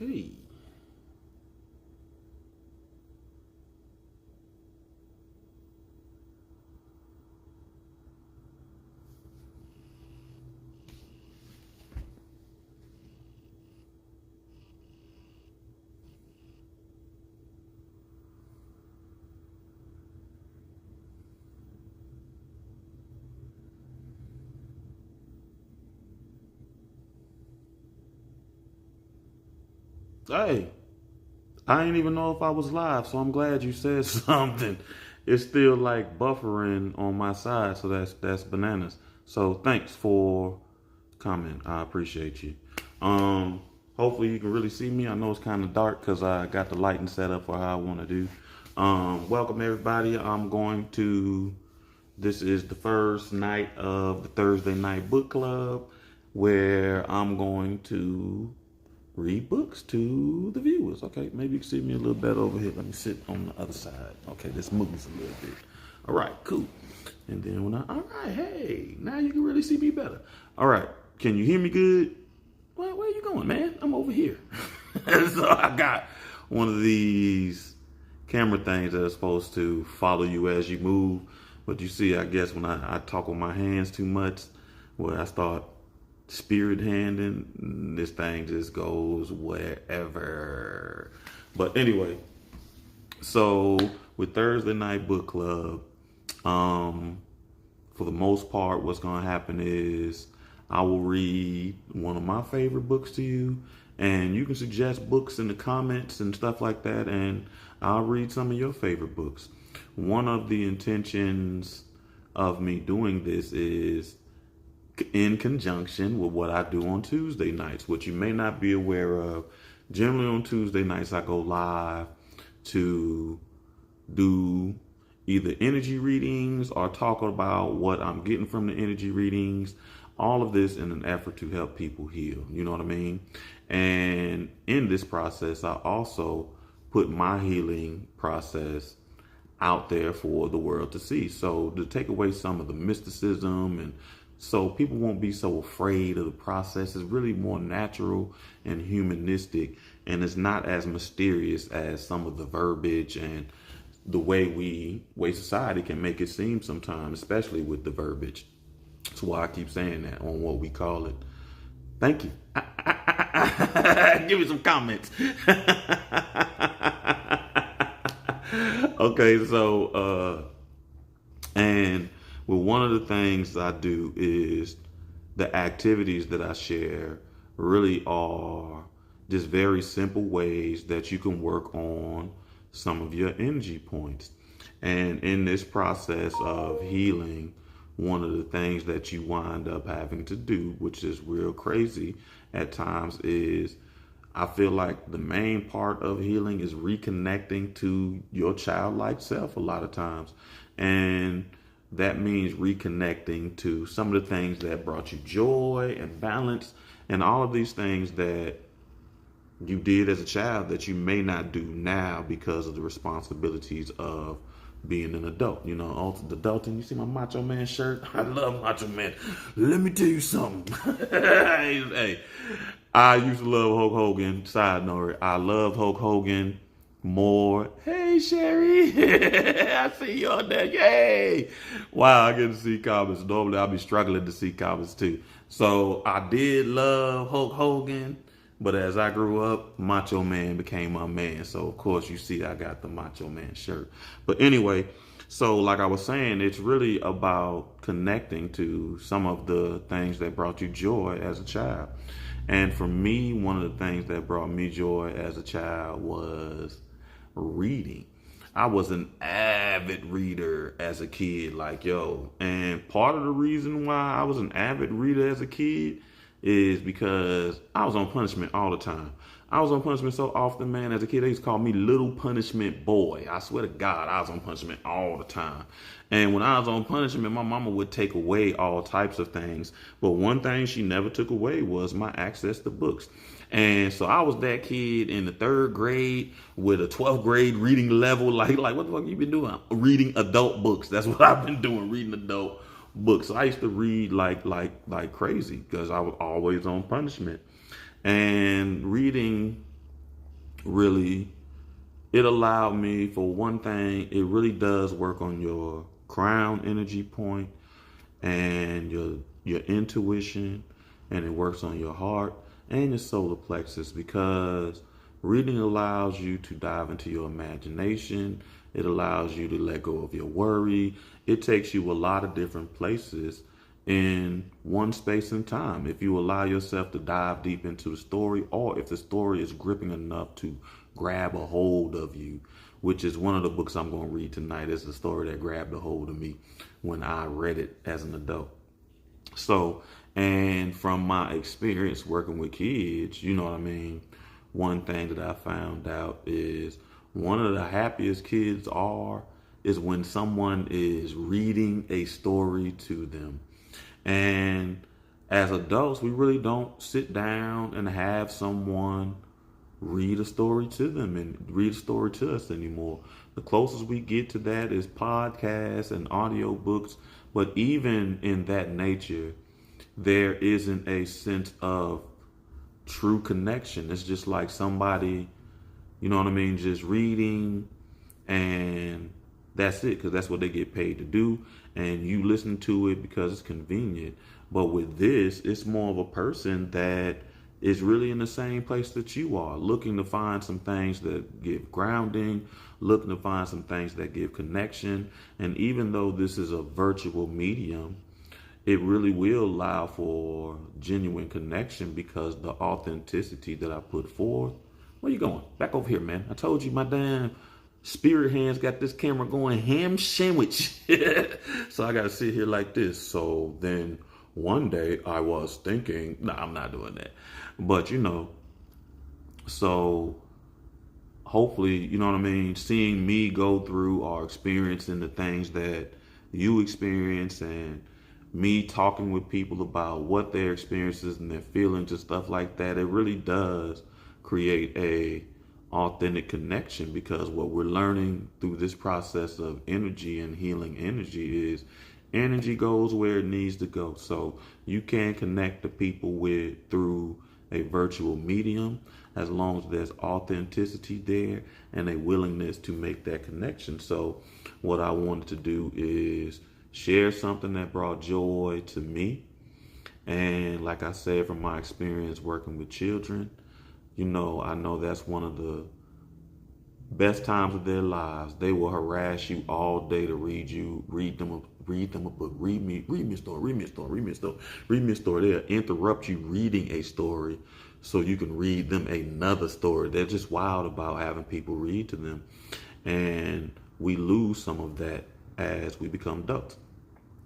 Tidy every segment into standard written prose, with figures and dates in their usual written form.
Okay. Hey, I didn't even know if I was live, so I'm glad you said something. It's still like buffering on my side, so that's bananas. So thanks for comment. I appreciate you. Um, Hopefully you can really see me. I know it's kind of dark because I got the lighting set up for how I want to do. Welcome everybody. This is the first night of the Thursday night book club where I'm going to read books to the viewers. Okay, maybe you can see me a little better over here. Let me sit on the other side. Okay, this moves a little bit. All right, cool. And then all right, hey, now you can really see me better. All right, can you hear me good? Well, where are you going, man? I'm over here. So I got one of these camera things that are supposed to follow you as you move. But you see, I guess when I talk with my hands too much, where I start spirit handing, this thing just goes wherever. But anyway, so with Thursday night book club, for the most part, what's going to happen is I will read one of my favorite books to you, and you can suggest books in the comments and stuff like that, and I'll read some of your favorite books. One of the intentions of me doing this is in conjunction with what I do on Tuesday nights, which you may not be aware of. Generally on Tuesday nights, I go live to do either energy readings or talk about what I'm getting from the energy readings. All of this in an effort to help people heal. You know what I mean? And in this process, I also put my healing process out there for the world to see. So to take away some of the mysticism, and so people won't be so afraid of the process. It's really more natural and humanistic, and it's not as mysterious as some of the verbiage and the way society can make it seem sometimes, especially with the verbiage. That's why I keep saying that on what we call it. Thank you. Give me some comments. Okay, and well, one of the things I do is the activities that I share really are just very simple ways that you can work on some of your energy points. And in this process of healing, one of the things that you wind up having to do, which is real crazy at times, is I feel like the main part of healing is reconnecting to your childlike self a lot of times. And that means reconnecting to some of the things that brought you joy and balance and all of these things that you did as a child that you may not do now because of the responsibilities of being an adult. You know, the adulting, you see my Macho Man shirt? I love Macho Man. Let me tell you something. Hey, I used to love Hulk Hogan. Side note, I love Hulk Hogan more. Hey, Sherry. I see you on there. Yay. Wow, I get to see comments. Normally, I'll be struggling to see comments too. So I did love Hulk Hogan. But as I grew up, Macho Man became my man. So, of course, you see I got the Macho Man shirt. But anyway, so like I was saying, it's really about connecting to some of the things that brought you joy as a child. And for me, one of the things that brought me joy as a child was reading. I was an avid reader as a kid, like, yo. And part of the reason why I was an avid reader as a kid is because I was on punishment all the time. I was on punishment so often, man. As a kid, they used to call me Little Punishment Boy. I swear to God, I was on punishment all the time. And when I was on punishment, my mama would take away all types of things. But one thing she never took away was my access to books. And so I was that kid in the third grade with a 12th grade reading level. Like what the fuck you been doing? Reading adult books. That's what I've been doing, reading adult books. I used to read like crazy because I was always on punishment. And reading really, it allowed me, for one thing, it really does work on your crown energy point and your intuition, and it works on your heart and your solar plexus, because reading allows you to dive into your imagination. It allows you to let go of your worry. It takes you a lot of different places in one space and time. If you allow yourself to dive deep into the story, or if the story is gripping enough to grab a hold of you, which is one of the books I'm going to read tonight. Is the story that grabbed a hold of me when I read it as an adult. So, and from my experience working with kids, you know what I mean? One thing that I found out is one of the happiest kids are is when someone is reading a story to them. And as adults, we really don't sit down and have someone read a story to them and read a story to us anymore. The closest we get to that is podcasts and audio books. But even in that nature, there isn't a sense of true connection. It's just like somebody, you know what I mean, just reading, and that's it, because that's what they get paid to do. And you listen to it because it's convenient. But with this, it's more of a person that is really in the same place that you are, looking to find some things that give grounding, looking to find some things that give connection. And even though this is a virtual medium, it really will allow for genuine connection, because the authenticity that I put forth. Where you going? Back over here, man. I told you my damn spirit hands got this camera going ham sandwich. So I got to sit here like this. So then one day I was thinking, no, I'm not doing that. But, so hopefully, you know what I mean, seeing me go through or experiencing the things that you experience, and me talking with people about what their experiences and their feelings and stuff like that, it really does create a authentic connection, because what we're learning through this process of energy and healing energy is energy goes where it needs to go. So you can connect the people through a virtual medium, as long as there's authenticity there and a willingness to make that connection. So what I wanted to do is share something that brought joy to me. And like I said, from my experience working with children, I know that's one of the best times of their lives. They will harass you all day to read them a book. Read me a story. They'll interrupt you reading a story so you can read them another story. They're just wild about having people read to them. And we lose some of that as we become adults.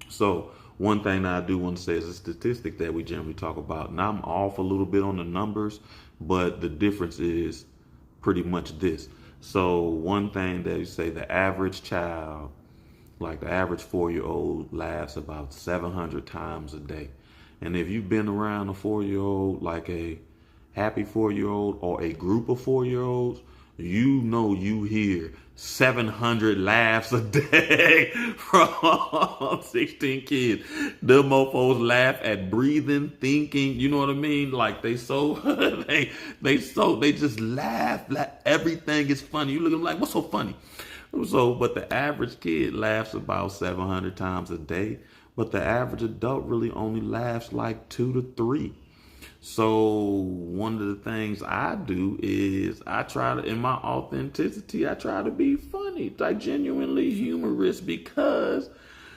So one thing that I do want to say is a statistic that we generally talk about. Now, I'm off a little bit on the numbers, but the difference is pretty much this. So one thing that you say, the average child, like the average 4-year-old, laughs about 700 times a day. And if you've been around a 4-year-old, like a happy 4-year-old or a group of 4-year-olds, you hear 700 laughs a day from 16 kids. The mofos laugh at breathing, thinking, you know what I mean? Like they just laugh. Everything is funny. You look at them like, what's so funny? But the average kid laughs about 700 times a day. But the average adult really only laughs like 2 to 3. So one of the things I do is I try to, in my authenticity, I try to be funny, like genuinely humorous, because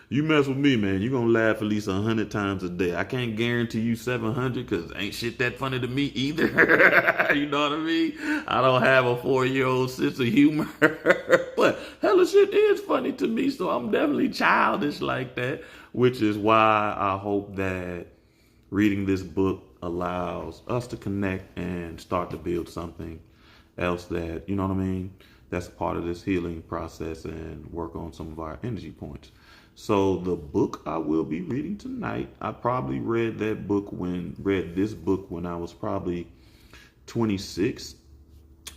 you mess with me, man, you're going to laugh at least 100 times a day. I can't guarantee you 700, because ain't shit that funny to me either. You know what I mean? I don't have a 4-year-old sense of humor, but hella shit is funny to me. So I'm definitely childish like that, which is why I hope that reading this book allows us to connect and start to build something else that, you know what I mean, that's part of this healing process, and work on some of our energy points. So the book I will be reading tonight, I probably read this book when I was probably 26.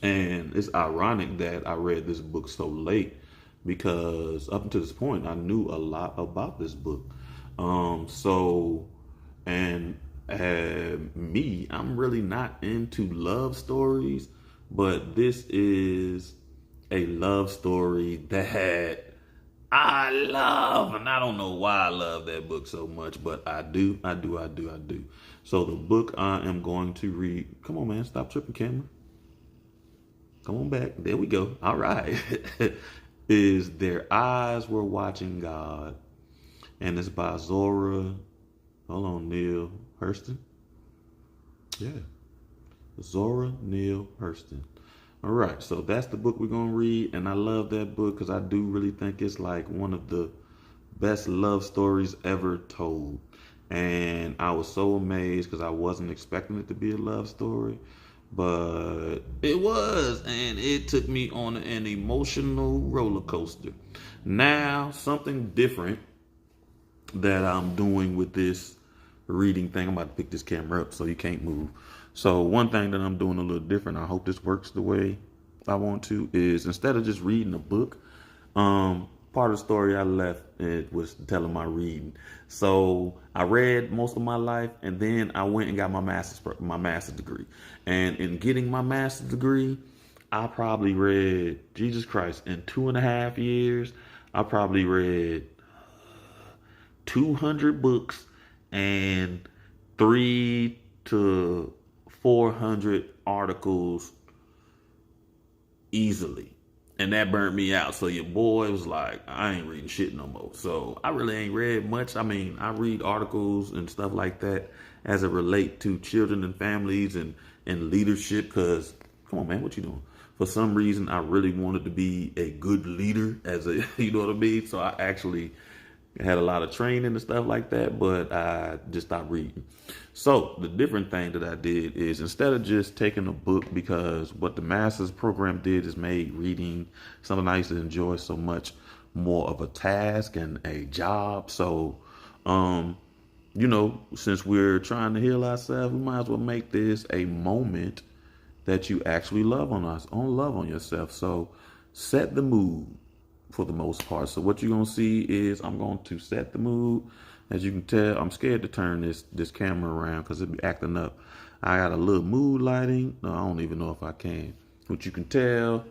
And it's ironic that I read this book so late, because up until this point, I knew a lot about this book. Me, I'm really not into love stories, but this is a love story that I love, and I don't know why I love that book so much, but I do. So the book I am going to read, come on man, stop tripping camera. Come on back. There we go. All right. Is Their Eyes Were Watching God. And it's by Zora, hold on, Neale Hurston. Yeah. Zora Neale Hurston. All right, so that's the book we're going to read. And I love that book because I do really think it's like one of the best love stories ever told. And I was so amazed because I wasn't expecting it to be a love story. But it was, and it took me on an emotional roller coaster. Now, something different that I'm doing with this reading thing. I'm about to pick this camera up so you can't move. So one thing that I'm doing a little different, I hope this works the way I want to, is instead of just reading a book, part of the story I left, it was telling my reading. So I read most of my life, and then I went and got my master's degree. And in getting my master's degree, I probably read, Jesus Christ, in 2.5 years, I probably read 200 books and 300 to 400 articles easily. And that burnt me out. So your boy was like, I ain't reading shit no more. So I really ain't read much. I mean, I read articles and stuff like that as it relate to children and families and leadership. Because, come on, man, what you doing? For some reason, I really wanted to be a good leader you know what I mean? So I actually had a lot of training and stuff like that, but I just stopped reading. So the different thing that I did is instead of just taking a book, because what the master's program did is made reading something I used to enjoy so much more of a task and a job. So, since we're trying to heal ourselves, we might as well make this a moment that you actually love on yourself. So set the mood for the most part. So what you're going to see is I'm going to set the mood. As you can tell, I'm scared to turn this camera around because it'll be acting up. I got a little mood lighting. No, I don't even know if I can. What you can tell,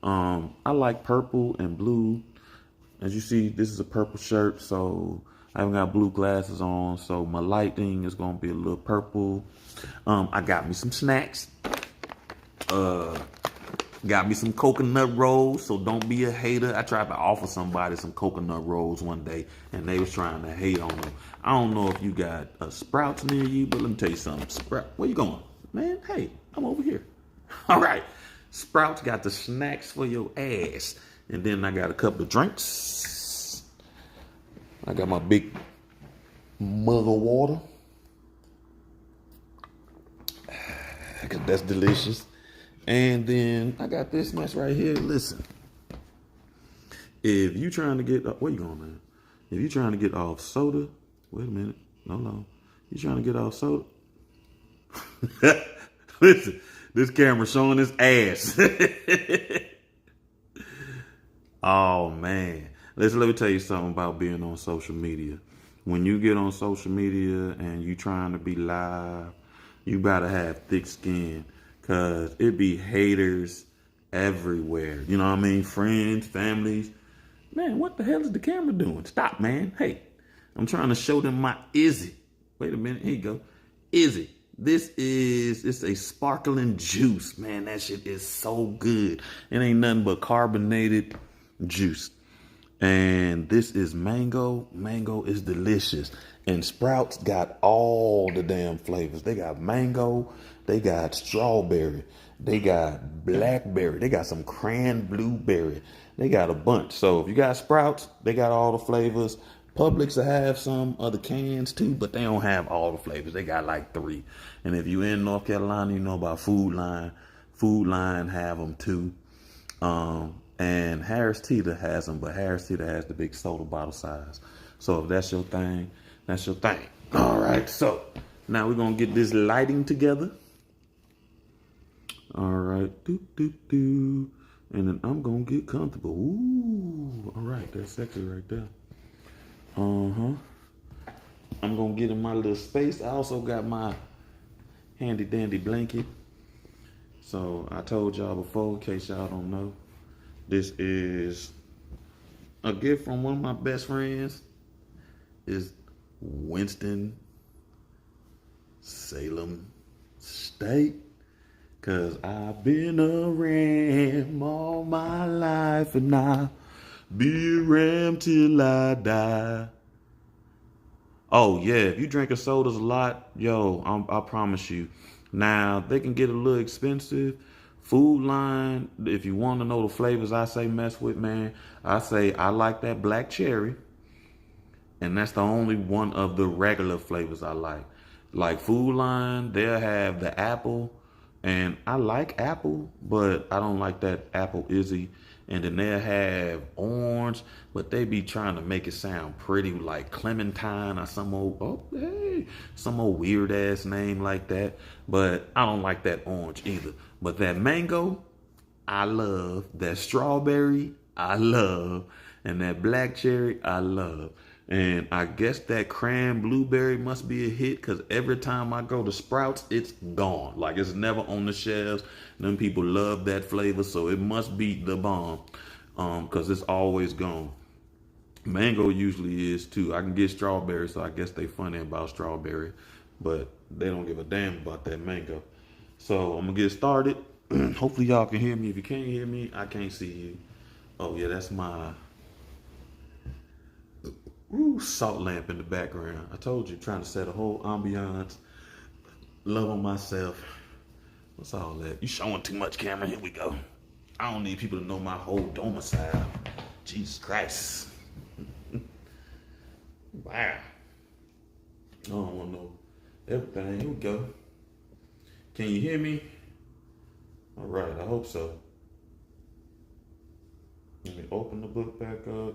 I like purple and blue. As you see, this is a purple shirt, so I haven't got blue glasses on, so my lighting is going to be a little purple. I got me some snacks. Got me some coconut rolls, so don't be a hater. I tried to offer somebody some coconut rolls one day, and they was trying to hate on them. I don't know if you got a Sprouts near you, but let me tell you something. Where you going? Man, hey, I'm over here. All right. Sprouts got the snacks for your ass. And then I got a couple of drinks. I got my big mug of water. Because that's delicious. And then I got this mess right here. Listen, if you trying to get, where you going, man? If you trying to get off soda, wait a minute. No. You trying to get off soda? Listen, this camera showing his ass. Oh, man. Let me tell you something about being on social media. When you get on social media and you trying to be live, you gotta have thick skin. Because it be haters everywhere. You know what I mean? Friends, families. Man, what the hell is the camera doing? Stop, man. Hey, I'm trying to show them my Izzy. Wait a minute. Here you go. Izzy. It's a sparkling juice. Man, that shit is so good. It ain't nothing but carbonated juice. And this is mango. Mango is delicious. And Sprouts got all the damn flavors. They got mango. They got strawberry. They got blackberry. They got some cran blueberry. They got a bunch. So if you got Sprouts, they got all the flavors. Publix will have some other cans too, but they don't have all the flavors. They got like 3. And if you're in North Carolina, you know about Food Line. Food Line have them too. And Harris Teeter has them, but Harris Teeter has the big soda bottle size. So if that's your thing, that's your thing. All right, so now we're going to get this lighting together. All right, and then I'm going to get comfortable. Ooh, all right, that's sexy right there. I'm going to get in my little space. I also got my handy dandy blanket. So I told y'all before, in case y'all don't know, this is a gift from one of my best friends. Is Winston Salem State. Cause I've been a ram all my life and I'll be a ram till I die. Oh yeah, if you drinking sodas a lot, yo, I promise you. Now they can get a little expensive. Food Line, if you want to know the flavors I say mess with, man, I say I like that black cherry, and that's the only one of the regular flavors I like. Like Food Line, they'll have the apple, and I like apple, but I don't like that apple Izzy. And then they'll have orange, but they be trying to make it sound pretty, like Clementine or some old weird ass name like that. But I don't like that orange either. But that mango, I love. That strawberry, I love. And that black cherry, I love. And I guess that cran blueberry must be a hit because every time I go to Sprouts, it's gone. Like it's never on the shelves. Them people love that flavor, so it must be the bomb because it's always gone. Mango usually is too. I can get strawberry, so I guess they funny about strawberry, but they don't give a damn about that mango. So I'm gonna get started. Hopefully y'all can hear me. If you can't hear me, I can't see you. Oh yeah, that's my salt lamp in the background. I told you, trying to set a whole ambiance, love on myself. What's all that? You showing too much, camera. Here we go. I don't need people to know my whole domicile. Jesus Christ. Wow. I don't want to know everything. Here we go. Can you hear me? All right, I hope so. Let me open the book back up.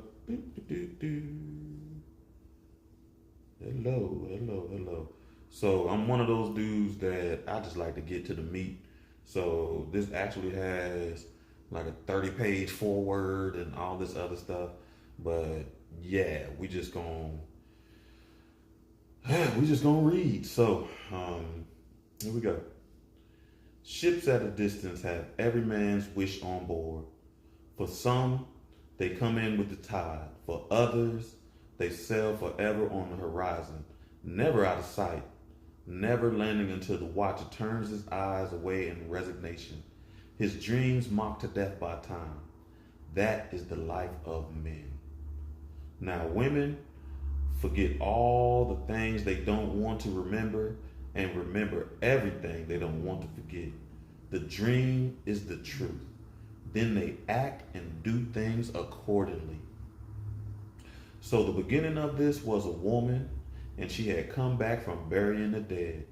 Hello. So I'm one of those dudes that I just like to get to the meat. So this actually has like a 30-page foreword and all this other stuff. But yeah, we just gonna read. So here we go. Ships at a distance have every man's wish on board. For some, they come in with the tide. For others, they sail forever on the horizon, never out of sight, never landing until the watcher turns his eyes away in resignation, his dreams mocked to death by time. That is the life of men. Now, women forget all the things they don't want to remember and remember everything they don't want to forget. The dream is the truth. Then they act and do things accordingly. So the beginning of this was a woman, and she had come back from burying the dead.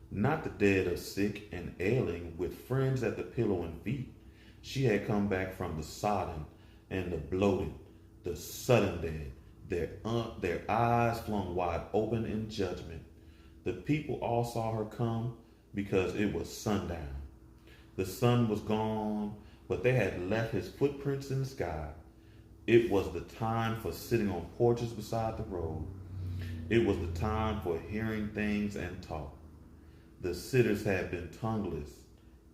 Not the dead of sick and ailing with friends at the pillow and feet. She had come back from the sodden and the bloated, the sudden dead, their eyes flung wide open in judgment. The people all saw her come because it was sundown. The sun was gone, but they had left his footprints in the sky. It was the time for sitting on porches beside the road. It was the time for hearing things and talk. The sitters had been tongueless,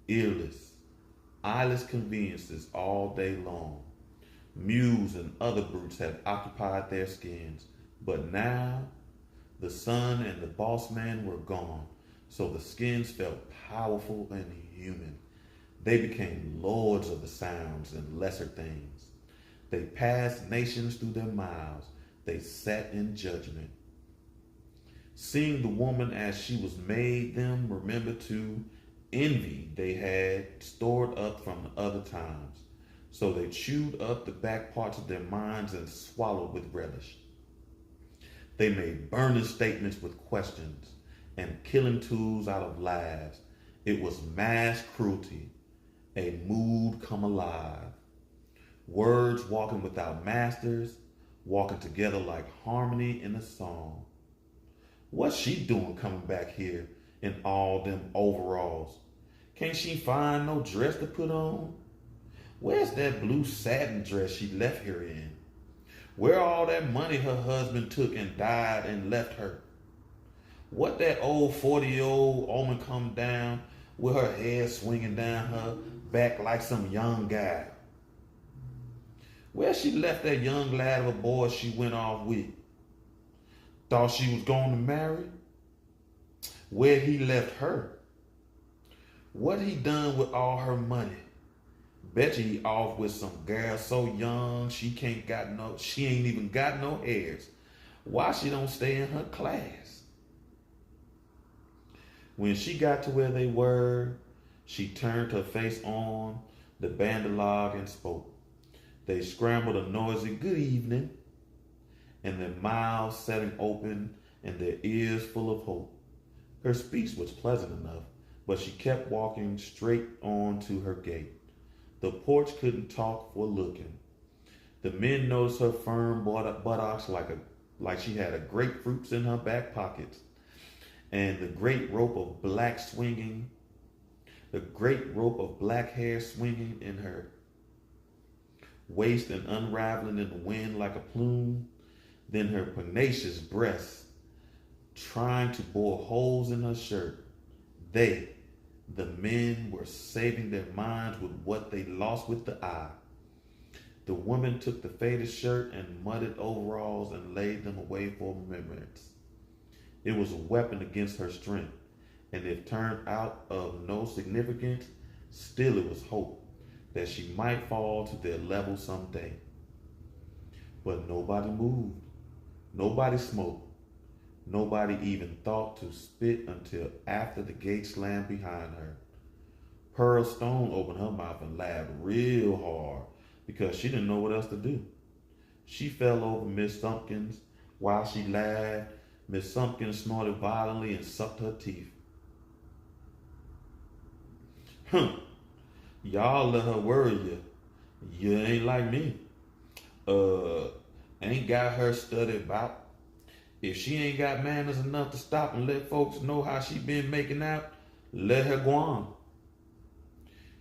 earless, eyeless conveniences all day long. Mules and other brutes had occupied their skins, but now the sun and the boss man were gone, so the skins felt powerful and human. They became lords of the sounds and lesser things. They passed nations through their mouths. They sat in judgment. Seeing the woman as she was made, them remember to envy they had stored up from the other times. So they chewed up the back parts of their minds and swallowed with relish. They made burning statements with questions and killing tools out of laughs. It was mass cruelty, a mood come alive. Words walking without masters, walking together like harmony in a song. What's she doing coming back here in all them overalls? Can't she find no dress to put on? Where's that blue satin dress she left here in? Where all that money her husband took and died and left her? What that old 40-year-old woman come down with her hair swinging down her back like some young guy. Where she left that young lad of a boy she went off with. Thought she was going to marry? Where he left her. What he done with all her money? Bet you he off with some girl so young she ain't even got no heirs. Why she don't stay in her class? When she got to where they were, she turned her face on the bandalog and spoke. They scrambled a noisy good evening, and their mouths setting open and their ears full of hope. Her speech was pleasant enough, but she kept walking straight on to her gate. The porch couldn't talk for looking. The men noticed her firm buttocks like she had a grapefruits in her back pockets, and the great rope of black hair swinging in her waist and unraveling in the wind like a plume. Then her pugnacious breasts trying to bore holes in her shirt. They, the men, were saving their minds with what they lost with the eye. The woman took the faded shirt and mudded overalls and laid them away for remembrance. It was a weapon against her strength, and if turned out of no significance, still it was hope that she might fall to their level someday. But nobody moved, nobody smoked, nobody even thought to spit until after the gate slammed behind her. Pearl Stone opened her mouth and laughed real hard because she didn't know what else to do. She fell over Miss Thumpkins. While she laughed, Miss Thumpkins snorted violently and sucked her teeth. Y'all let her worry you. You ain't like me. Ain't got her studied about. If she ain't got manners enough to stop and let folks know how she been making out, let her go on.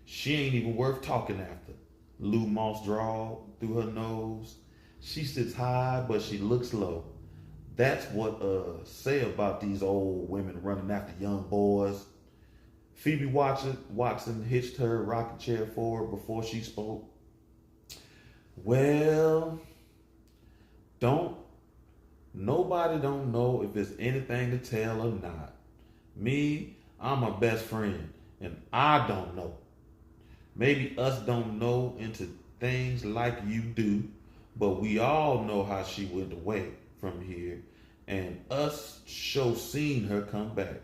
She ain't even worth talking after. Lou Moss drawled through her nose. She sits high, but she looks low. That's what say about these old women running after young boys. Phoebe Watson hitched her rocking chair forward before she spoke. Well, nobody don't know if it's anything to tell or not. Me, I'm her best friend, and I don't know. Maybe us don't know into things like you do, but we all know how she went away from here, and us sure seen her come back.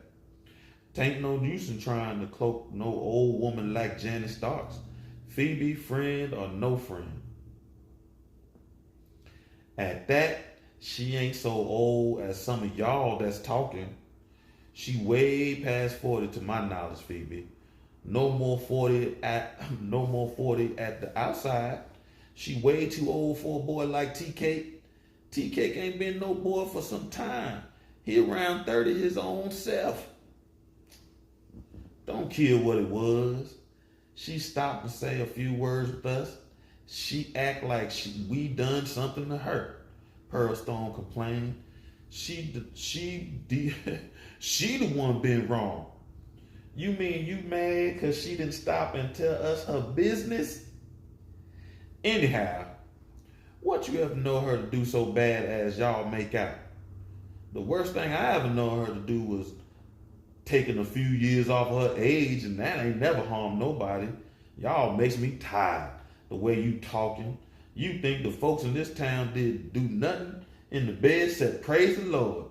Tain't no use in trying to cloak no old woman like Janet Starks. Phoebe, friend or no friend. At that, she ain't so old as some of y'all that's talking. She way past 40 to my knowledge, Phoebe. No more 40 at the outside. She way too old for a boy like T-Cake. T-Cake ain't been no boy for some time. He around 30 his own self. Don't kill what it was. She stopped and say a few words with us. She act like we done something to her. Pearl Stone complained. She the one been wrong. You mean you mad because she didn't stop and tell us her business? Anyhow, what you ever know her to do so bad as y'all make out? The worst thing I ever know her to do was taking a few years off her age, and that ain't never harmed nobody. Y'all makes me tired, the way you talking. You think the folks in this town did do nothing in the bed except praise the Lord.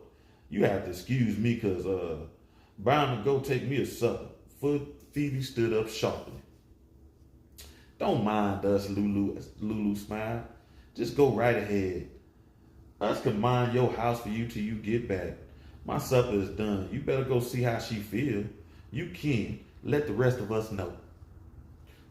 You have to excuse me because bound to go take me a supper. Phoebe stood up sharply. Don't mind us, Lulu smiled. Just go right ahead. Us can mind your house for you till you get back. My supper is done. You better go see how she feel. You can. Let the rest of us know.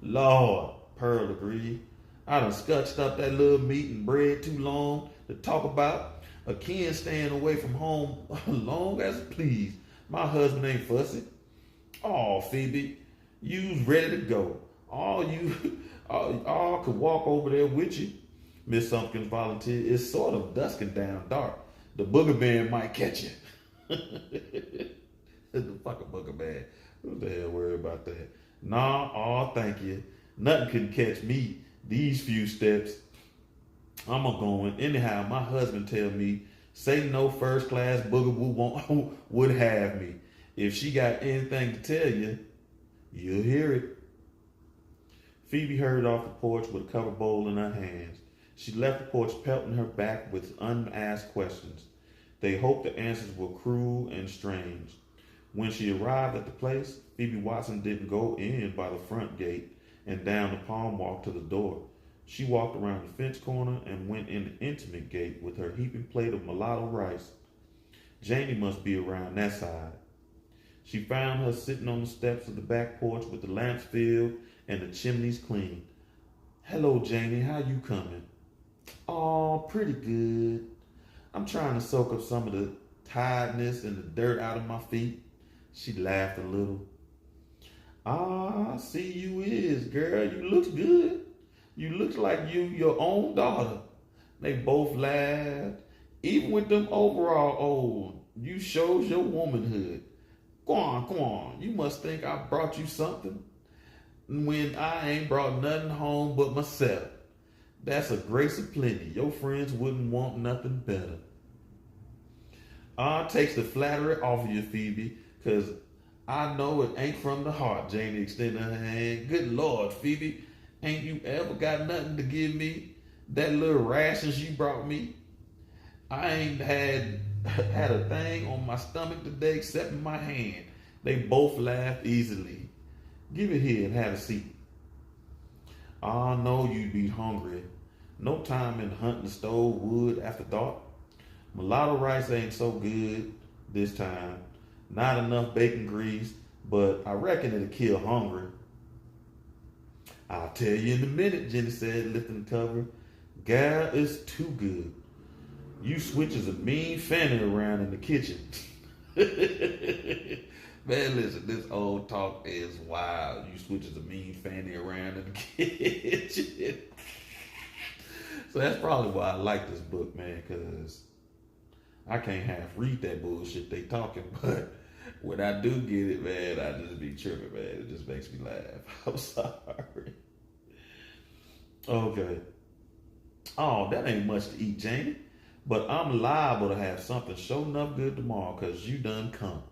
Lord, Pearl agreed. I done scutched up that little meat and bread too long to talk about. A kid staying away from home long as please. My husband ain't fussy. Oh, Phoebe, you's ready to go. All could walk over there with you. Miss Thumpkins volunteered. It's sort of dusking down dark. The booger man might catch you. The fucking booger man. Who the hell worry about that? Nah, oh, thank you. Nothing can catch me these few steps. I'm a going. Anyhow, my husband tell me, say no first class boogaboo won't would have me. If she got anything to tell you, you'll hear it. Phoebe hurried off the porch with a cover bowl in her hands. She left the porch pelting her back with unasked questions. They hoped the answers were cruel and strange. When she arrived at the place, Phoebe Watson didn't go in by the front gate and down the palm walk to the door. She walked around the fence corner and went in the intimate gate with her heaping plate of mulatto rice. Janie must be around that side. She found her sitting on the steps of the back porch with the lamps filled and the chimneys clean. Hello, Janie, how you coming? Oh, pretty good. I'm trying to soak up some of the tiredness and the dirt out of my feet. She laughed a little. Ah, see you is, girl. You looks good. You looks like your own daughter. They both laughed. Even with them overall old, you shows your womanhood. Go on. You must think I brought you something when I ain't brought nothing home but myself. That's a grace of plenty. Your friends wouldn't want nothing better. Takes the flattery off of you, Phoebe, because I know it ain't from the heart. Janie extended her hand. Good Lord, Phoebe, ain't you ever got nothing to give me? That little rations you brought me? I ain't had a thing on my stomach today except in my hand. They both laughed easily. Give it here and have a seat. I know you'd be hungry. No time in hunting the stove wood after dark. Mulatto rice ain't so good this time. Not enough bacon grease, but I reckon it'll kill hunger. I'll tell you in a minute, Jenny said, lifting the cover. Gal, it's too good. You switches a mean fanny around in the kitchen. Man, listen, this old talk is wild. You switches a mean fanny around in the kitchen. So that's probably why I like this book, man, because I can't half read that bullshit they talking, but when I do get it, man, I just be tripping, man. It just makes me laugh. I'm sorry. Okay. Oh, that ain't much to eat, Janie. But I'm liable to have something sure enough good tomorrow because you done come.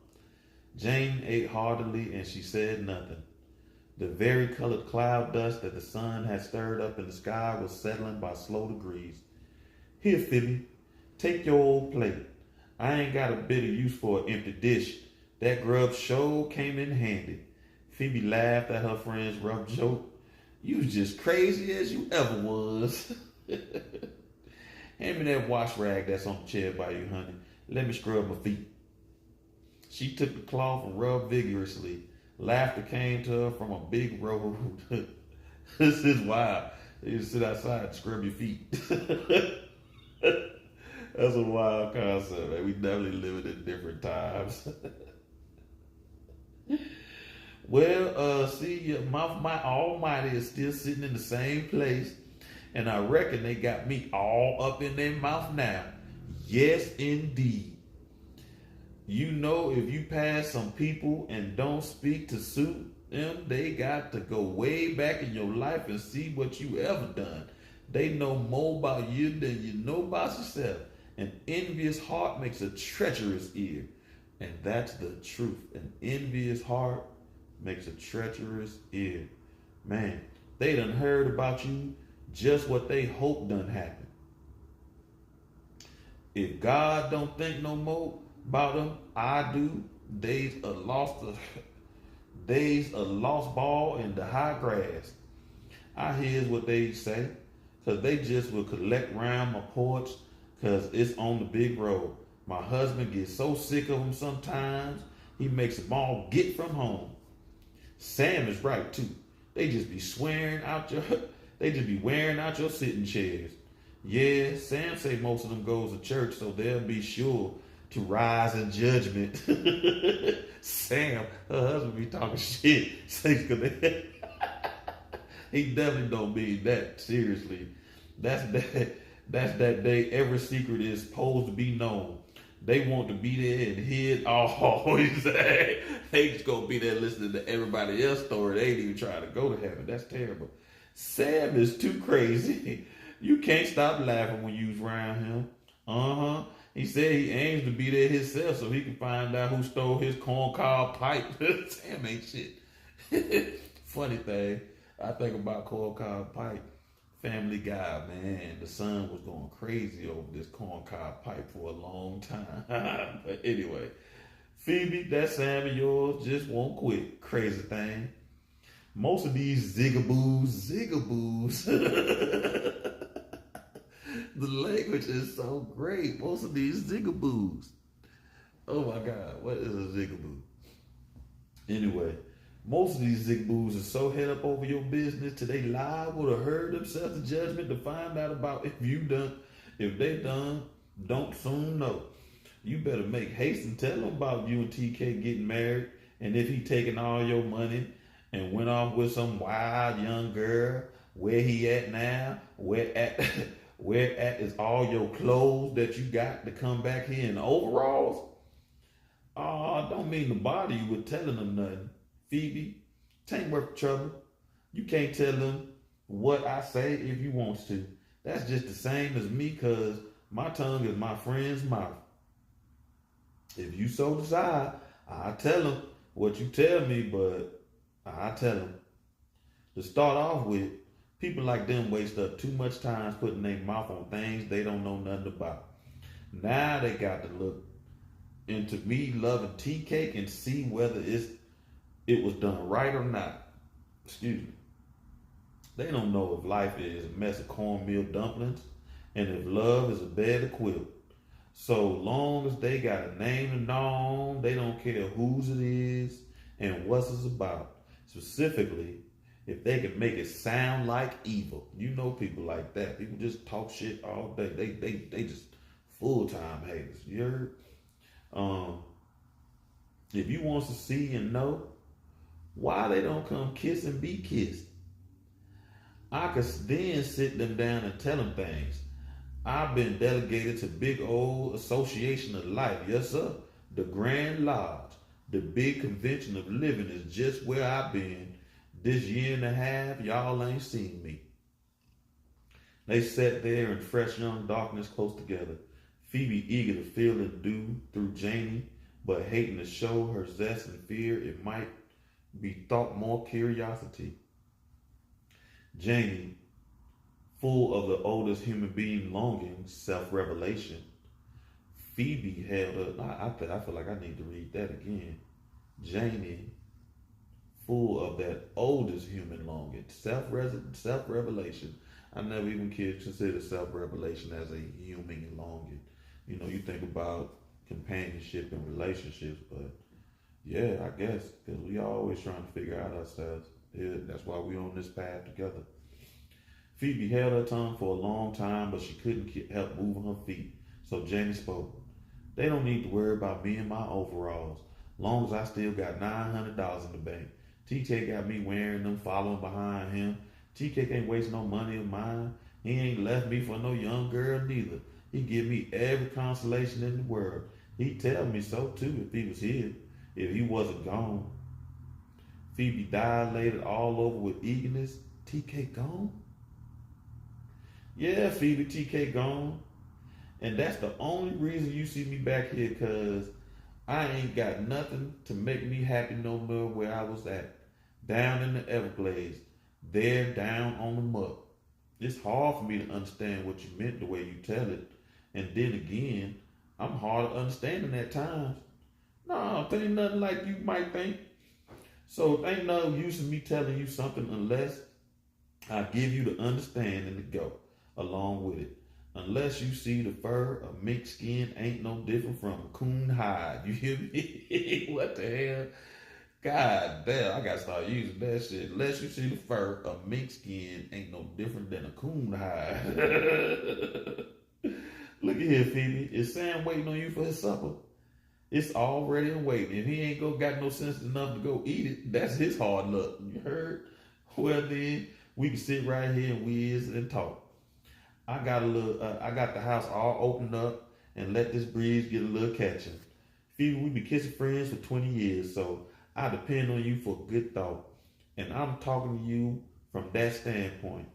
Jane ate heartily and she said nothing. The vari-colored cloud dust that the sun had stirred up in the sky was settling by slow degrees. Here, Phoebe, take your old plate. I ain't got a bit of use for an empty dish. That grub sure came in handy. Phoebe laughed at her friend's rough joke. You was just crazy as you ever was. Hand me that wash rag that's on the chair by you, honey. Let me scrub my feet. She took the cloth and rubbed vigorously. Laughter came to her from a big row. This is wild. You just sit outside and scrub your feet. That's a wild concept, man. We definitely living in different times. Well, see, my almighty is still sitting in the same place, and I reckon they got me all up in their mouth now. Yes, indeed. You know, if you pass some people and don't speak to suit them, they got to go way back in your life and see what you ever done. They know more about you than you know about yourself. An envious heart makes a treacherous ear. And that's the truth. An envious heart makes a treacherous ear. Man, they done heard about you just what they hope done happen. If God don't think no more about them, I do. They's a lost ball in the high grass. I hears what they say, cause they just will collect round my porch, cause it's on the big road. My husband gets so sick of them sometimes, he makes them all get from home. Sam is right too. They just be wearing out your sitting chairs. Yeah, Sam say most of them goes to church, so they'll be sure to rise in judgment. Sam, her husband be talking shit. He definitely don't mean that seriously. That's that day every secret is supposed to be known. They want to be there and hear it all. They just gonna be there listening to everybody else's story. They ain't even trying to go to heaven. That's terrible. Sam is too crazy. You can't stop laughing when you's around him. Uh-huh. He said he aims to be there himself so he can find out who stole his corncob pipe. Sam ain't shit. Funny thing, I think about corncob pipe. Family Guy, man, the son was going crazy over this corncob pipe for a long time. But anyway, Phoebe, that Sam of yours just won't quit. Crazy thing. Most of these zigaboos. The language is so great. Most of these zigaboos. Oh my God, what is a zigaboo? Anyway, most of these zigboos are so head up over your business till they liable to hurt themselves to judgment to find out about if they done, don't soon know. You better make haste and tell them about you and TK getting married, and if he taking all your money and went off with some wild young girl, where he at now, where at is all your clothes that you got to come back here in overalls? Oh, I don't mean to bother you with telling them nothing. Phoebe, tain't worth trouble. You can't tell them what I say if you want to. That's just the same as me, cause my tongue is my friend's mouth. If you so decide, I'll tell them what you tell me, but I'll tell them. To start off with, people like them waste up too much time putting their mouth on things they don't know nothing about. Now they got to look into me loving tea cake and see whether it was done right or not. Excuse me. They don't know if life is a mess of cornmeal dumplings and if love is a bed of quilt. So long as they got a name and known, they don't care whose it is and what's it's about. Specifically, if they can make it sound like evil. You know people like that. People just talk shit all day. They just full-time haters. You heard? If you want to see and know why they don't come kiss and be kissed, I could then sit them down and tell them things. I've been delegated to big old association of life. Yes, sir. The Grand Lodge, the big convention of living is just where I've been. This year and a half, y'all ain't seen me. They sat there in fresh young darkness close together. Phoebe eager to feel and do through Janie, but hating to show her zest and fear it might be thought more curiosity. Janie, full of the oldest human being longing, self-revelation. Phoebe held up. I feel like I need to read that again. Janie, full of that oldest human longing, self-revelation. I never even consider self-revelation as a human longing. You know, you think about companionship and relationships, but yeah, I guess, because we always trying to figure out ourselves. Yeah, that's why we on this path together. Phoebe held her tongue for a long time, but she couldn't help moving her feet. So Janie spoke. They don't need to worry about me and my overalls, long as I still got $900 in the bank. TK got me wearing them, following behind him. TK ain't waste no money of mine. He ain't left me for no young girl neither. He give me every consolation in the world. He'd tell me so too if he was here, if he wasn't gone. Phoebe dilated all over with eagerness. TK gone? Yeah, Phoebe, TK gone. And that's the only reason you see me back here, cause I ain't got nothing to make me happy no more where I was at. Down in the Everglades. There down on the muck. It's hard for me to understand what you meant the way you tell it. And then again, I'm hard of understanding at times. No, it ain't nothing like you might think. So it ain't no use in me telling you something unless I give you the understanding to go along with it. Unless you see the fur of mink skin ain't no different from a coon hide. You hear me? What the hell? God damn, I gotta start using that shit. Unless you see the fur of mink skin ain't no different than a coon hide. Look at here, Phoebe. Is Sam waiting on you for his supper? It's already waiting. If he ain't got no sense enough to go eat it, that's his hard luck. You heard? Well then, we can sit right here and whiz and talk. I got the house all opened up and let this breeze get a little catching. Phoebe, we been kissing friends for 20 years, so I depend on you for a good thought. And I'm talking to you from that standpoint.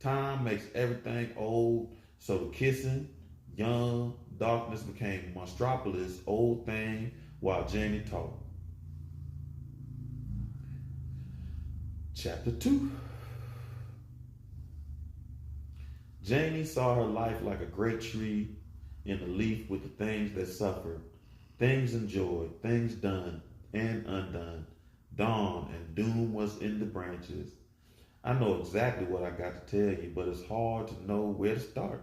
Time makes everything old, so the kissing, young, darkness became monstropolis, old thing, while Janie talked. Chapter 2. Janie saw her life like a great tree in the leaf with the things that suffered, things enjoyed, things done and undone. Dawn and doom was in the branches. I know exactly what I got to tell you, but it's hard to know where to start.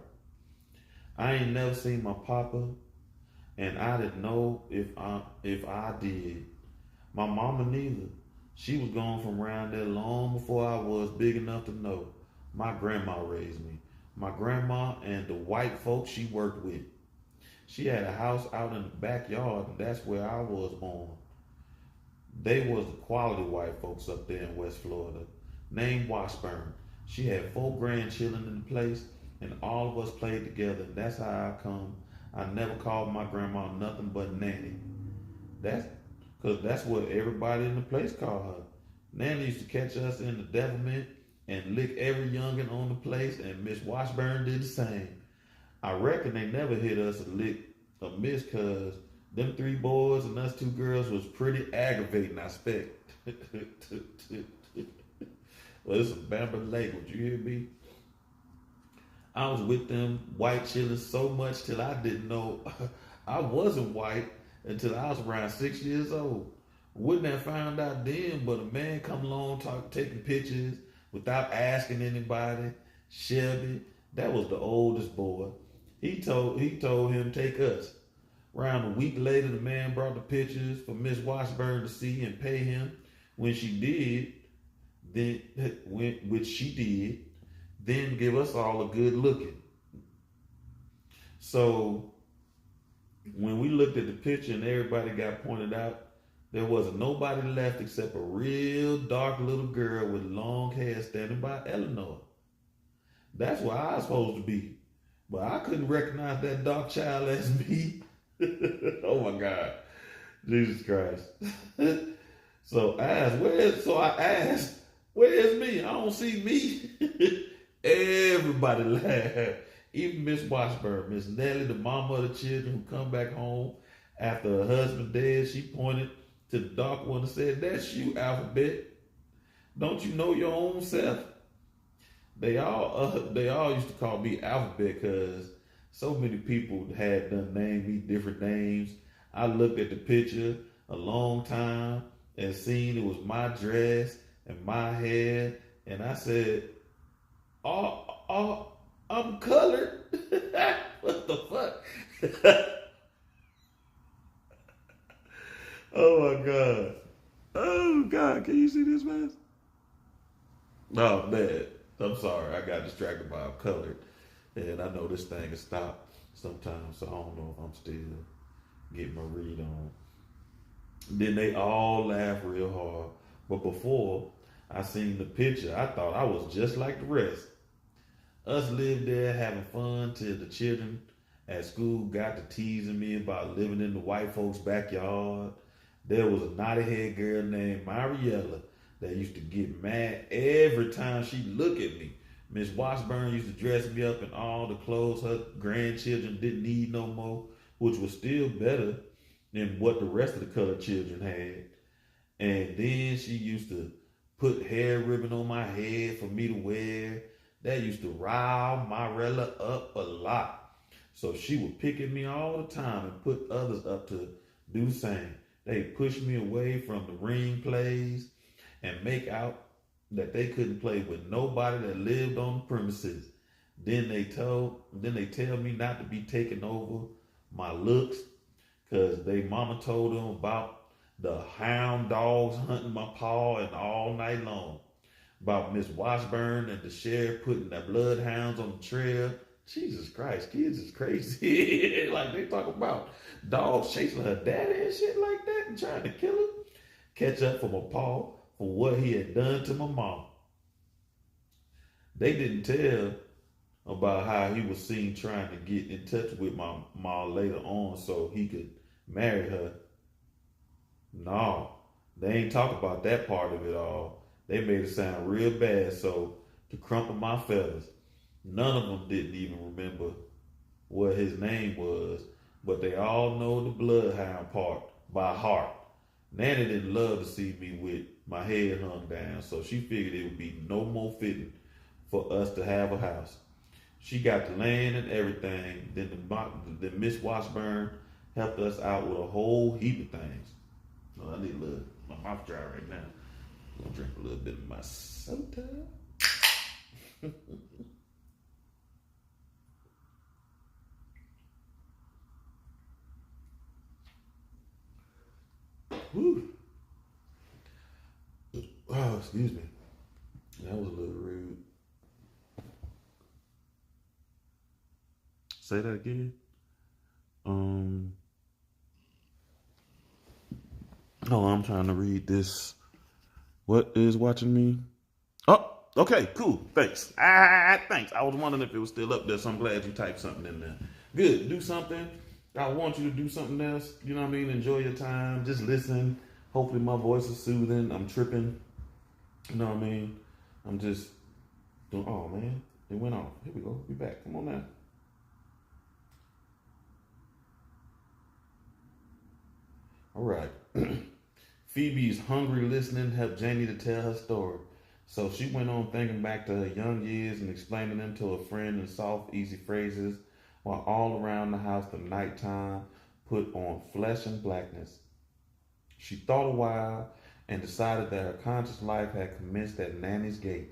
I ain't never seen my papa, and I didn't know if I did. My mama neither. She was gone from around there long before I was big enough to know. My grandma raised me. My grandma and the white folks she worked with. She had a house out in the backyard, and that's where I was born. They was the quality white folks up there in West Florida, named Washburn. She had 4 grandchildren in the place, and all of us played together. And that's how I come. I never called my grandma nothing but Nanny. That's because that's what everybody in the place called her. Nanny used to catch us in the devilment and lick every youngin' on the place, and Miss Washburn did the same. I reckon they never hit us a lick or miss, cause them 3 boys and us 2 girls was pretty aggravating, I expect. Well, it's a Bamber language, you hear me? I was with them white children so much till I didn't know I wasn't white until I was around 6 years old. Wouldn't have found out then, but a man come along taking pictures without asking anybody. Shelby, that was the oldest boy. He told him take us. Around a week later, the man brought the pictures for Miss Washburn to see and pay him. When she did, which she did, then give us all a good looking. So when we looked at the picture and everybody got pointed out, there wasn't nobody left except a real dark little girl with long hair standing by Eleanor. That's where I was supposed to be. But I couldn't recognize that dark child as me. Oh my God. Jesus Christ. So I asked, where's me? I don't see me. Everybody laughed. Even Miss Washburn, Miss Nellie, the mama of the children who come back home after her husband dead, she pointed to the dark one and said, that's you, Alphabet. Don't you know your own self? They all used to call me Alphabet because so many people had done named me different names. I looked at the picture a long time and seen it was my dress and my hair, and I said, oh, I'm colored. What the fuck? Oh my God. Oh God, can you see this mess? Oh man, I'm sorry. I got distracted by colored. And I know this thing has stopped sometimes, so I don't know if I'm still getting my read on. Then they all laughed real hard. But before I seen the picture, I thought I was just like the rest. Us lived there having fun till the children at school got to teasing me about living in the white folks' backyard. There was a naughty head girl named Mariella that used to get mad every time she looked at me. Miss Washburn used to dress me up in all the clothes her grandchildren didn't need no more, which was still better than what the rest of the colored children had. And then she used to put hair ribbon on my head for me to wear. That used to rile Mariella up a lot. So she would pick at me all the time and put others up to do the same. They pushed me away from the ring plays and make out that they couldn't play with nobody that lived on the premises. Then they tell me not to be taking over my looks because they mama told them about the hound dogs hunting my paw and all night long. About Miss Washburn and the sheriff putting the bloodhounds on the trail. Jesus Christ, kids is crazy. Like they talk about dogs chasing her daddy and shit like that and trying to kill her. Catch up for my paw for what he had done to my mom. They didn't tell about how he was seen trying to get in touch with my mom later on so he could marry her. No, they ain't talk about that part of it all. They made it sound real bad. So to crumple my feathers, none of them didn't even remember what his name was, but they all know the bloodhound part by heart. Nanny didn't love to see me with my head hung down, so she figured it would be no more fitting for us to have a house. She got the land and everything. Then Miss Washburn helped us out with a whole heap of things. Oh, I need a little, my mouth dry right now. I'm gonna drink a little bit of my soda. Whew. Oh, excuse me. That was a little rude. Say that again. Oh, I'm trying to read this. What is watching me? Oh, okay, cool. Thanks. Thanks. I was wondering if it was still up there, so I'm glad you typed something in there. Good. Do something. I want you to do something else. You know what I mean? Enjoy your time. Just listen. Hopefully my voice is soothing. I'm tripping. You know what I mean? I'm just doing. Oh man, it went off. Here we go. We back. Come on now. All right. Phoebe's hungry listening helped Janie to tell her story. So she went on thinking back to her young years and explaining them to a friend in soft, easy phrases, while all around the house the nighttime put on flesh and blackness. She thought a while and decided that her conscious life had commenced at Nanny's gate.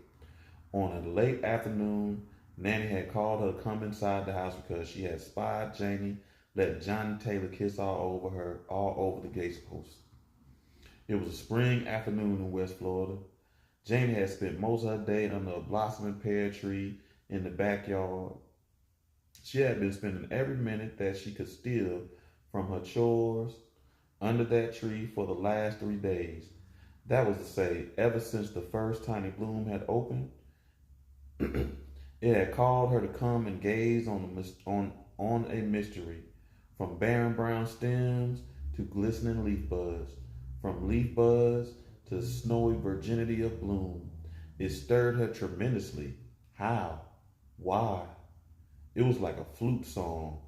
On a late afternoon, Nanny had called her to come inside the house because she had spied Janie let Johnny Taylor kiss all over her, all over the gate post. It was a spring afternoon in West Florida. Janie had spent most of her day under a blossoming pear tree in the backyard. She had been spending every minute that she could steal from her chores under that tree for the last 3 days. That was to say, ever since the first tiny bloom had opened, it had called her to come and gaze on a mystery, from barren brown stems to glistening leaf buds, from leaf buds to snowy virginity of bloom. It stirred her tremendously. How? Why? It was like a flute song,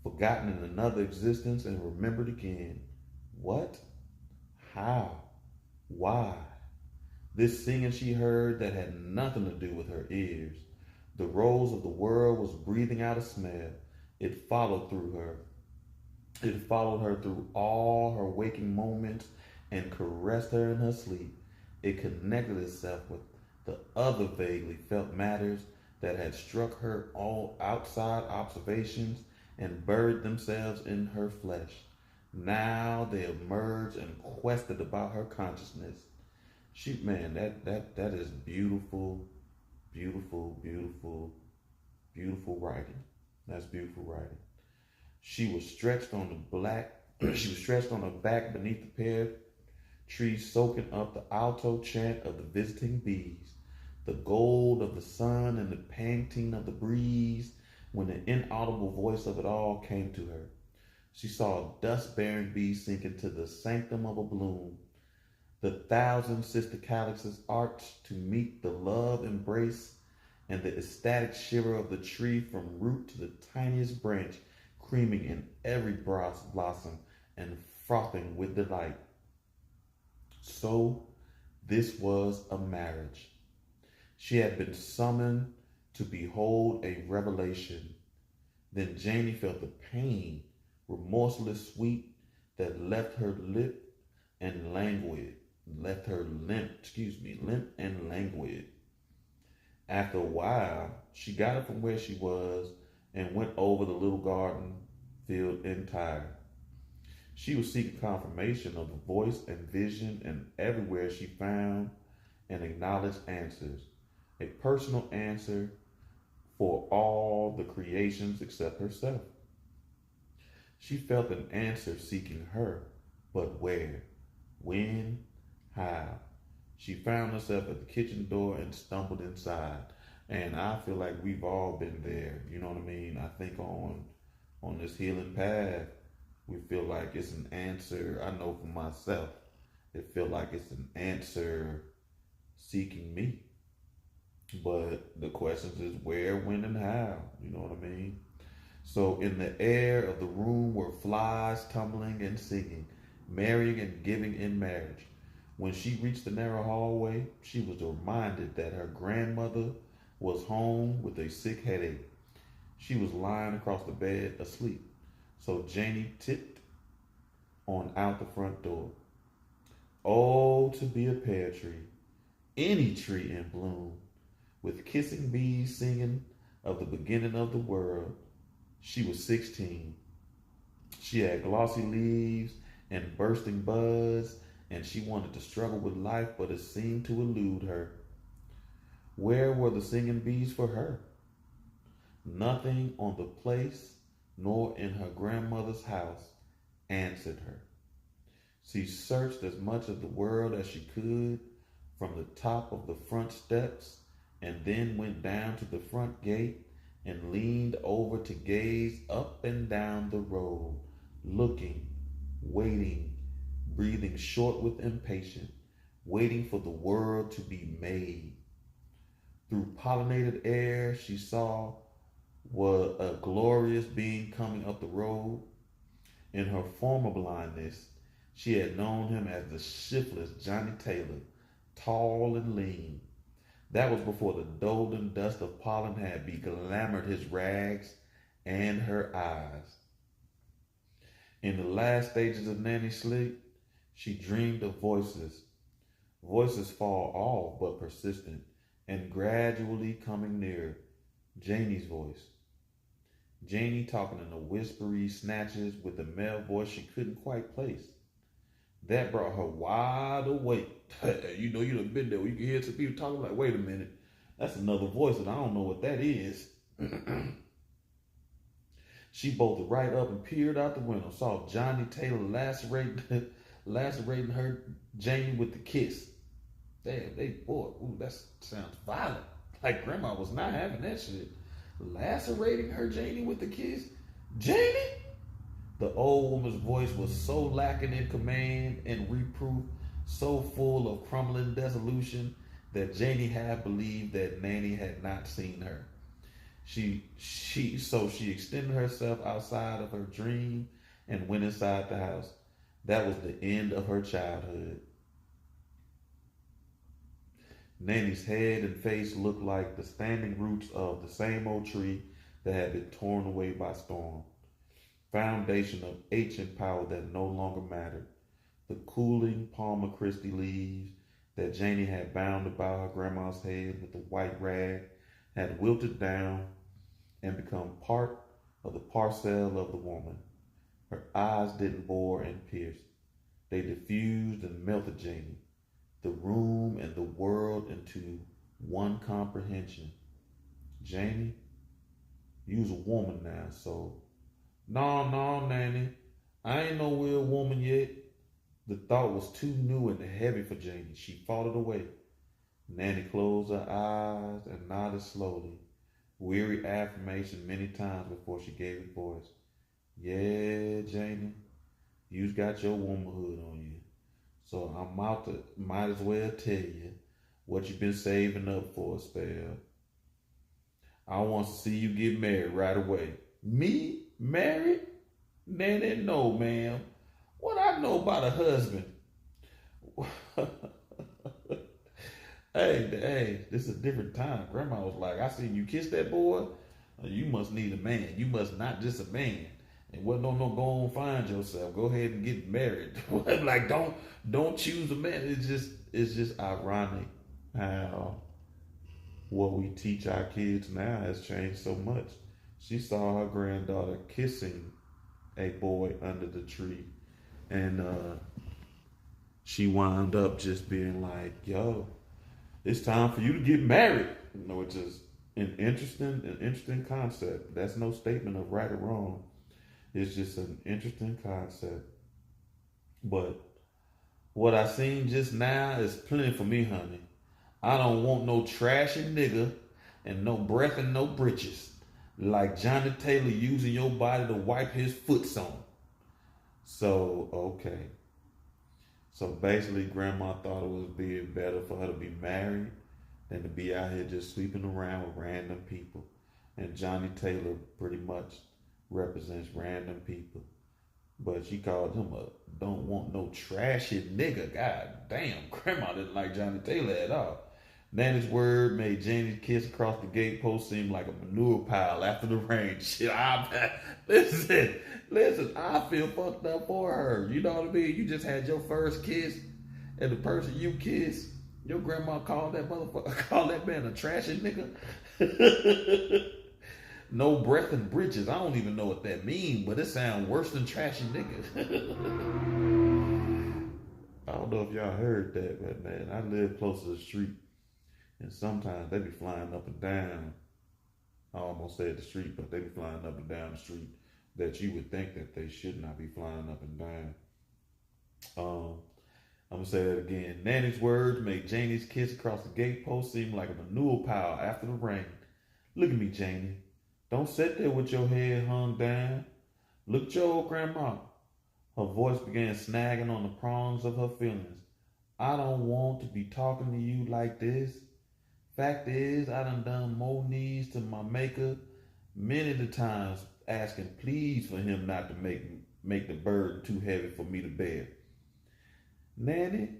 forgotten in another existence and remembered again. What? How? Why? This singing she heard that had nothing to do with her ears. The rose of the world was breathing out a smell. It followed through her. It followed her through all her waking moments and caressed her in her sleep. It connected itself with the other vaguely felt matters that had struck her all outside observations and buried themselves in her flesh. Now they emerged and quested about her consciousness. That is beautiful, beautiful, beautiful, beautiful writing. That's beautiful writing. She was stretched on her back beneath the pear tree, soaking up the alto chant of the visiting bees, the gold of the sun and the panting of the breeze, when the inaudible voice of it all came to her. She saw a dust-bearing bee sink into the sanctum of a bloom. The 1,000 sister calyxes arched to meet the love embrace, and the ecstatic shiver of the tree from root to the tiniest branch, creaming in every blossom and frothing with delight. So, this was a marriage. She had been summoned to behold a revelation. Then Janie felt the pain, remorseless sweet, that left her limp and languid. Limp and languid. After a while, she got up from where she was and went over the little garden field entire. She was seeking confirmation of the voice and vision, and everywhere she found and acknowledged answers. A personal answer for all the creations except herself. She felt an answer seeking her, but where? When? How? She found herself at the kitchen door and stumbled inside. And I feel like we've all been there. You know what I mean? I think on this healing path, we feel like it's an answer. I know for myself, it feel like it's an answer seeking me. But the questions is where, when, and how. You know what I mean? So in the air of the room were flies tumbling and singing, marrying and giving in marriage. When she reached the narrow hallway, she was reminded that her grandmother was home with a sick headache. She was lying across the bed asleep. So Janie tipped on out the front door. Oh, to be a pear tree, any tree in bloom, with kissing bees singing of the beginning of the world. She was 16. She had glossy leaves and bursting buds, and she wanted to struggle with life, but it seemed to elude her. Where were the singing bees for her? Nothing on the place, nor in her grandmother's house, answered her. She searched as much of the world as she could from the top of the front steps, and then went down to the front gate and leaned over to gaze up and down the road, looking, waiting, breathing short with impatience, waiting for the world to be made. Through pollinated air, she saw was a glorious being coming up the road. In her former blindness, she had known him as the shiftless Johnny Taylor, tall and lean. That was before the golden dust of pollen had beglamored his rags and her eyes. In the last stages of Nanny's sleep, she dreamed of voices. Voices far off but persistent and gradually coming nearer. Janie's voice. Janie talking in the whispery snatches with a male voice she couldn't quite place. That brought her wide awake. You know, you done been there where you can hear some people talking like, wait a minute, that's another voice and I don't know what that is. She bolted right up and peered out the window, saw Johnny Taylor lacerating her Janie with the kiss. Damn, that sounds violent. Like grandma was not having that shit. Lacerating her Janie with the kiss? Janie? The old woman's voice was so lacking in command and reproof, so full of crumbling dissolution, that Janie half believed that Nanny had not seen her. She extended herself outside of her dream and went inside the house. That was the end of her childhood. Nanny's head and face looked like the standing roots of the same old tree that had been torn away by storm. Foundation of ancient power that no longer mattered. The cooling Palmer Christie leaves that Janie had bound about her grandma's head with a white rag had wilted down and become part of the parcel of the woman. Her eyes didn't bore and pierce. They diffused and melted Janie, the room and the world into one comprehension. Janie, you's a woman now, so. No, Nanny, I ain't no real woman yet. The thought was too new and heavy for Janie. She fought it away. Nanny closed her eyes and nodded slowly, weary affirmation many times before she gave it voice. Yeah, Janie, you's got your womanhood on you. So might as well tell you what you've been saving up for a spell. I want to see you get married right away. Me? Married? Nanny, no, ma'am. What I know about a husband? Hey, this is a different time. Grandma was like, I seen you kiss that boy. You must need a man. You must not just a man. And what no go on find yourself. Go ahead and get married. Like don't choose a man. It's just ironic how what we teach our kids now has changed so much. She saw her granddaughter kissing a boy under the tree, and she wound up just being like, yo, it's time for you to get married. You know, it's just an interesting concept. That's no statement of right or wrong. It's just an interesting concept. But what I seen just now is plenty for me, honey. I don't want no trashy nigga and no breath and no britches. Like Johnny Taylor using your body to wipe his foots on. So, okay. So basically, grandma thought it was being better for her to be married than to be out here just sleeping around with random people. And Johnny Taylor pretty much represents random people. But she called him a don't want no trashy nigga. God damn, grandma didn't like Johnny Taylor at all. Nanny's word made Janie's kiss across the gatepost seem like a manure pile after the rain. Shit, listen, I feel fucked up for her. You know what I mean? You just had your first kiss, and the person you kissed, your grandma called that motherfucker, called that man a trashy nigga. No breath and bridges. I don't even know what that means, but it sounds worse than trashy nigga. I don't know if y'all heard that, but man, I live close to the street. And sometimes they be flying up and down. I almost said the street, but they be flying up and down the street that you would think that they should not be flying up and down. I'm going to say that again. Nanny's words made Janie's kiss across the gatepost seem like a manure pile after the rain. Look at me, Janie. Don't sit there with your head hung down. Look at your old grandma. Her voice began snagging on the prongs of her feelings. I don't want to be talking to you like this. Fact is, I done more knees to my maker many the times asking please for him not to make the burden too heavy for me to bear. Nanny,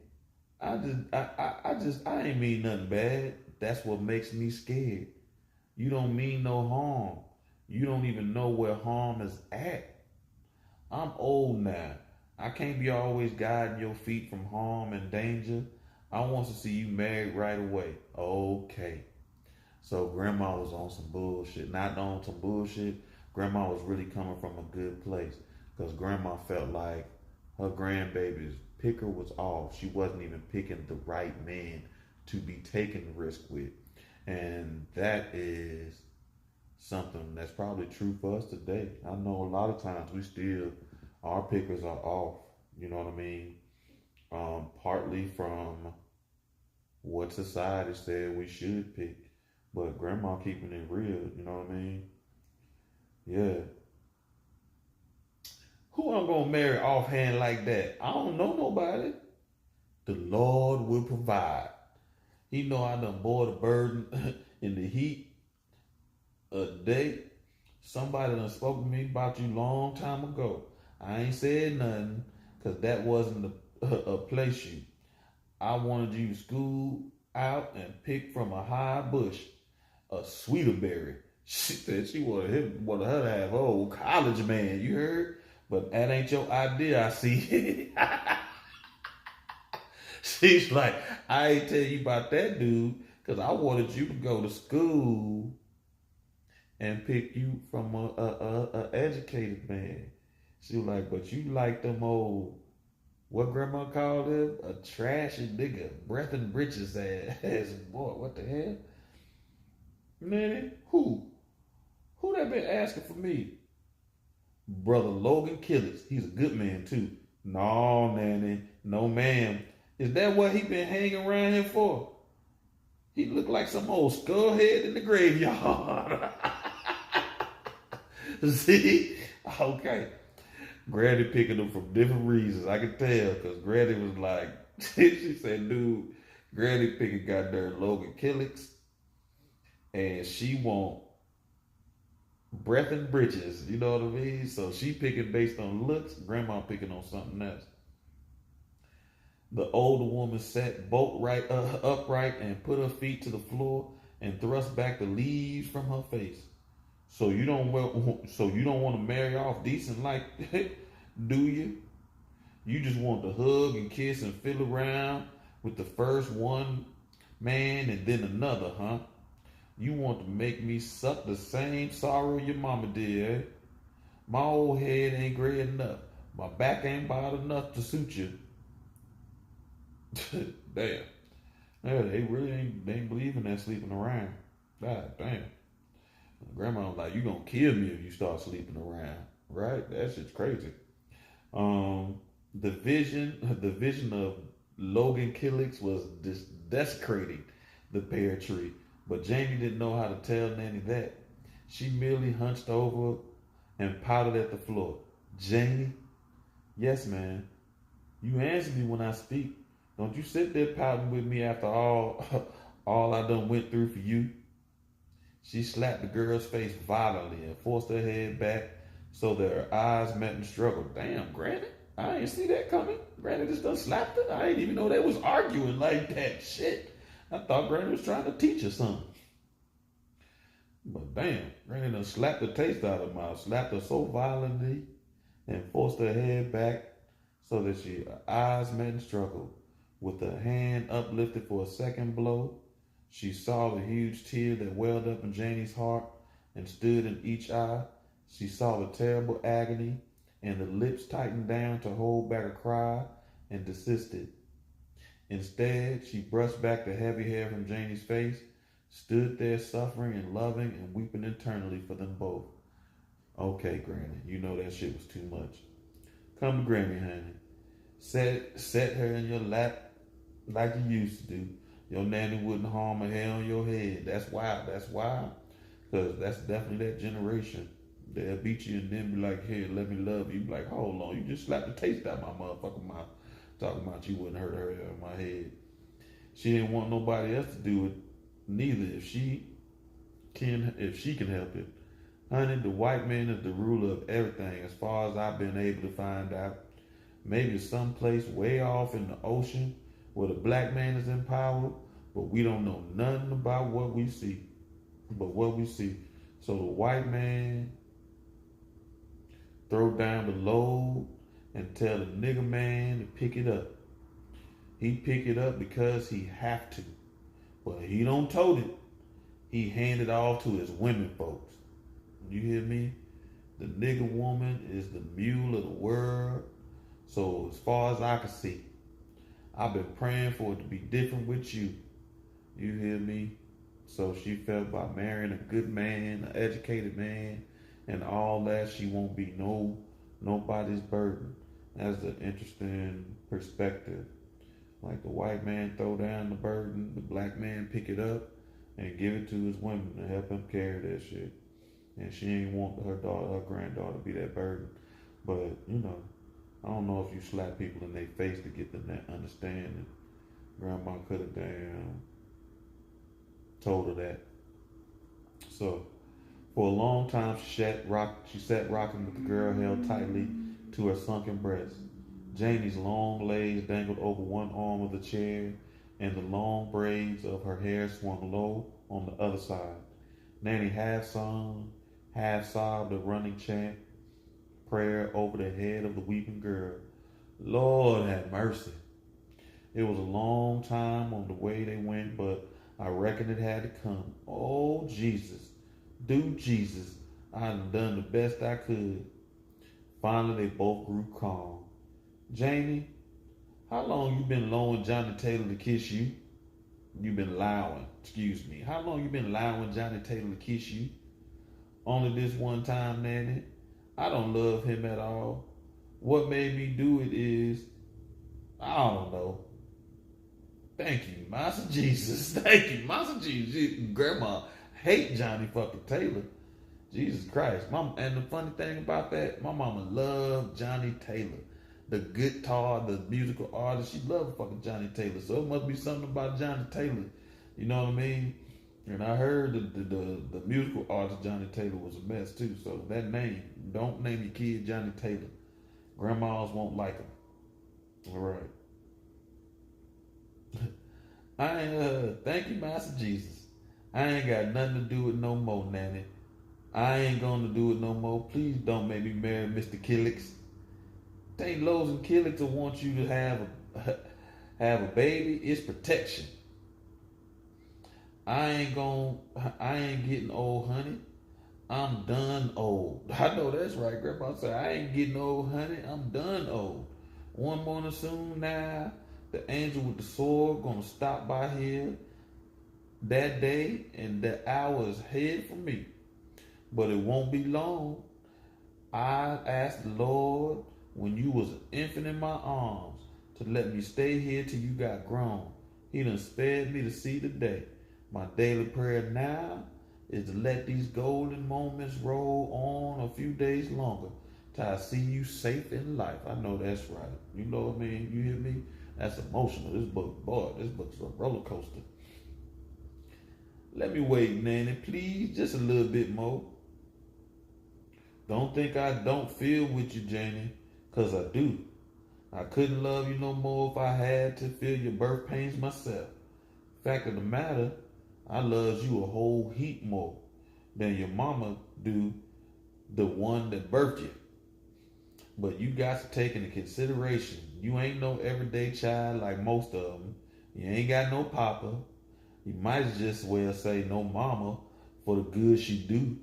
I ain't mean nothing bad. That's what makes me scared. You don't mean no harm. You don't even know where harm is at. I'm old now. I can't be always guiding your feet from harm and danger. I want to see you married right away. Okay. So grandma was on some bullshit. Not on some bullshit. Grandma was really coming from a good place. Because grandma felt like her grandbaby's picker was off. She wasn't even picking the right man to be taking the risk with. And that is something that's probably true for us today. I know a lot of times our pickers are off. You know what I mean? Partly from what society said we should pick, but grandma keeping it real, you know what I mean? Yeah. Who I'm gonna marry offhand like that? I don't know nobody. The Lord will provide. He know I done bore the burden in the heat a day. Somebody done spoke to me about you long time ago. I ain't said nothing because that wasn't a place you. I wanted you to school out and pick from a high bush a sweeter berry. She said she wanted her to have old college man, you heard? But that ain't your idea, I see. She's like, I ain't tell you about that dude because I wanted you to go to school and pick you from a educated man. She was like, but you like them old, what grandma called him? A trashy nigga, breath and britches ass. Boy, what the hell? Nanny, who? Who that been asking for me? Brother Logan Killix. He's a good man too. No, Nanny, no ma'am. Is that what he been hanging around here for? He look like some old skullhead in the graveyard. See? Okay. Granny picking them from different reasons. I can tell because Granny was like, she said, dude, Granny picking goddamn Logan Killix and she want breath and britches. You know what I mean? So she picking based on looks. Grandma picking on something else. The older woman sat bolt upright and put her feet to the floor and thrust back the leaves from her face. So you don't want to marry off decent like that, do you? You just want to hug and kiss and fiddle around with the first one man and then another, huh? You want to make me suck the same sorrow your mama did, eh? My old head ain't gray enough. My back ain't bald enough to suit you. Damn. Yeah, they ain't believing that sleeping around. God damn. Grandma was like, you gonna kill me if you start sleeping around. Right? That shit's crazy. The vision of Logan Killix was desecrating the pear tree. But Jamie didn't know how to tell Nanny that. She merely hunched over and pouted at the floor. Jamie, yes, man. You answer me when I speak. Don't you sit there pouting with me after all all I done went through for you. She slapped the girl's face violently and forced her head back so that her eyes met and struggled. Damn, Granny, I ain't see that coming. Granny just done slapped her. I didn't even know they was arguing like that. Shit. I thought Granny was trying to teach her something. But damn, Granny done slapped the taste out of her mouth, slapped her so violently and forced her head back so that her eyes met and struggled. With her hand uplifted for a second blow, she saw the huge tear that welled up in Janie's heart and stood in each eye. She saw the terrible agony, and the lips tightened down to hold back a cry and desisted. Instead, she brushed back the heavy hair from Janie's face, stood there suffering and loving and weeping internally for them both. Okay, Granny, you know that shit was too much. Come to Granny, honey. Set her in your lap like you used to do. Your nanny wouldn't harm a hair on your head. That's why. That's why. Because that's definitely that generation. They'll beat you and then be like, here, let me love you. You be like, hold on, you just slapped the taste out of my motherfucking mouth. Talking about you wouldn't hurt her hair on my head. She didn't want nobody else to do it neither if she can help it. Honey, the white man is the ruler of everything as far as I've been able to find out. Maybe someplace way off in the ocean where the black man is in power, but we don't know nothing about what we see. So the white man throw down the load and tell the nigger man to pick it up. He pick it up because he have to. But he don't tote it. He hand it off to his women folks. You hear me? The nigger woman is the mule of the world. So as far as I can see, I've been praying for it to be different with you. You hear me? So she felt by marrying a good man, an educated man, and all that, she won't be nobody's burden. That's an interesting perspective. Like the white man throw down the burden, the black man pick it up and give it to his women to help him carry that shit. And she ain't want her granddaughter to be that burden. But, I don't know if you slap people in their face to get them that understanding. Grandma could have damn told her that. So, for a long time, she sat rocking with the girl held tightly to her sunken breast. Janie's long legs dangled over one arm of the chair, and the long braids of her hair swung low on the other side. Nanny half sung, half sobbed a running chant, prayer over the head of the weeping girl. Lord have mercy. It was a long time on the way they went, but I reckon it had to come. Oh, Jesus. Do Jesus. I had done the best I could. Finally, they both grew calm. Jamie, how long you been allowing Johnny Taylor to kiss you? You been allowing, excuse me. How long you been allowing Johnny Taylor to kiss you? Only this one time, Nanny. I don't love him at all. What made me do it is, I don't know. Thank you, Master Jesus. Thank you, Master Jesus. Grandma hate Johnny fucking Taylor. Jesus Christ. And the funny thing about that, my mama loved Johnny Taylor. The guitar, the musical artist, she loved fucking Johnny Taylor. So it must be something about Johnny Taylor. You know what I mean? And I heard the musical artist Johnny Taylor was a mess too. So that name, don't name your kid Johnny Taylor. Grandmas won't like him. All right. Thank you, Master Jesus. I ain't got nothing to do with no more, Nanny. I ain't gonna do it no more. Please don't make me marry Mr. Killix. Ain't Lowe's and Killix will want you to have a baby. It's protection. I ain't getting old, honey. I'm done old. I know that's right. Grandpa said, I ain't getting old, honey. I'm done old. One morning soon now, the angel with the sword gonna stop by here that day, and the hour is ahead for me. But it won't be long. I asked the Lord when you was an infant in my arms to let me stay here till you got grown. He done spared me to see the day. My daily prayer now is to let these golden moments roll on a few days longer till I see you safe in life. I know that's right. You know what I mean? You hear me? That's emotional. This book, boy, this book's a roller coaster. Let me wait, Nanny, please, just a little bit more. Don't think I don't feel with you, Janie, because I do. I couldn't love you no more if I had to feel your birth pains myself. Fact of the matter, I loves you a whole heap more than your mama do the one that birthed you. But you got to take into consideration, you ain't no everyday child like most of them. You ain't got no papa. You might as just well say no mama for the good she do.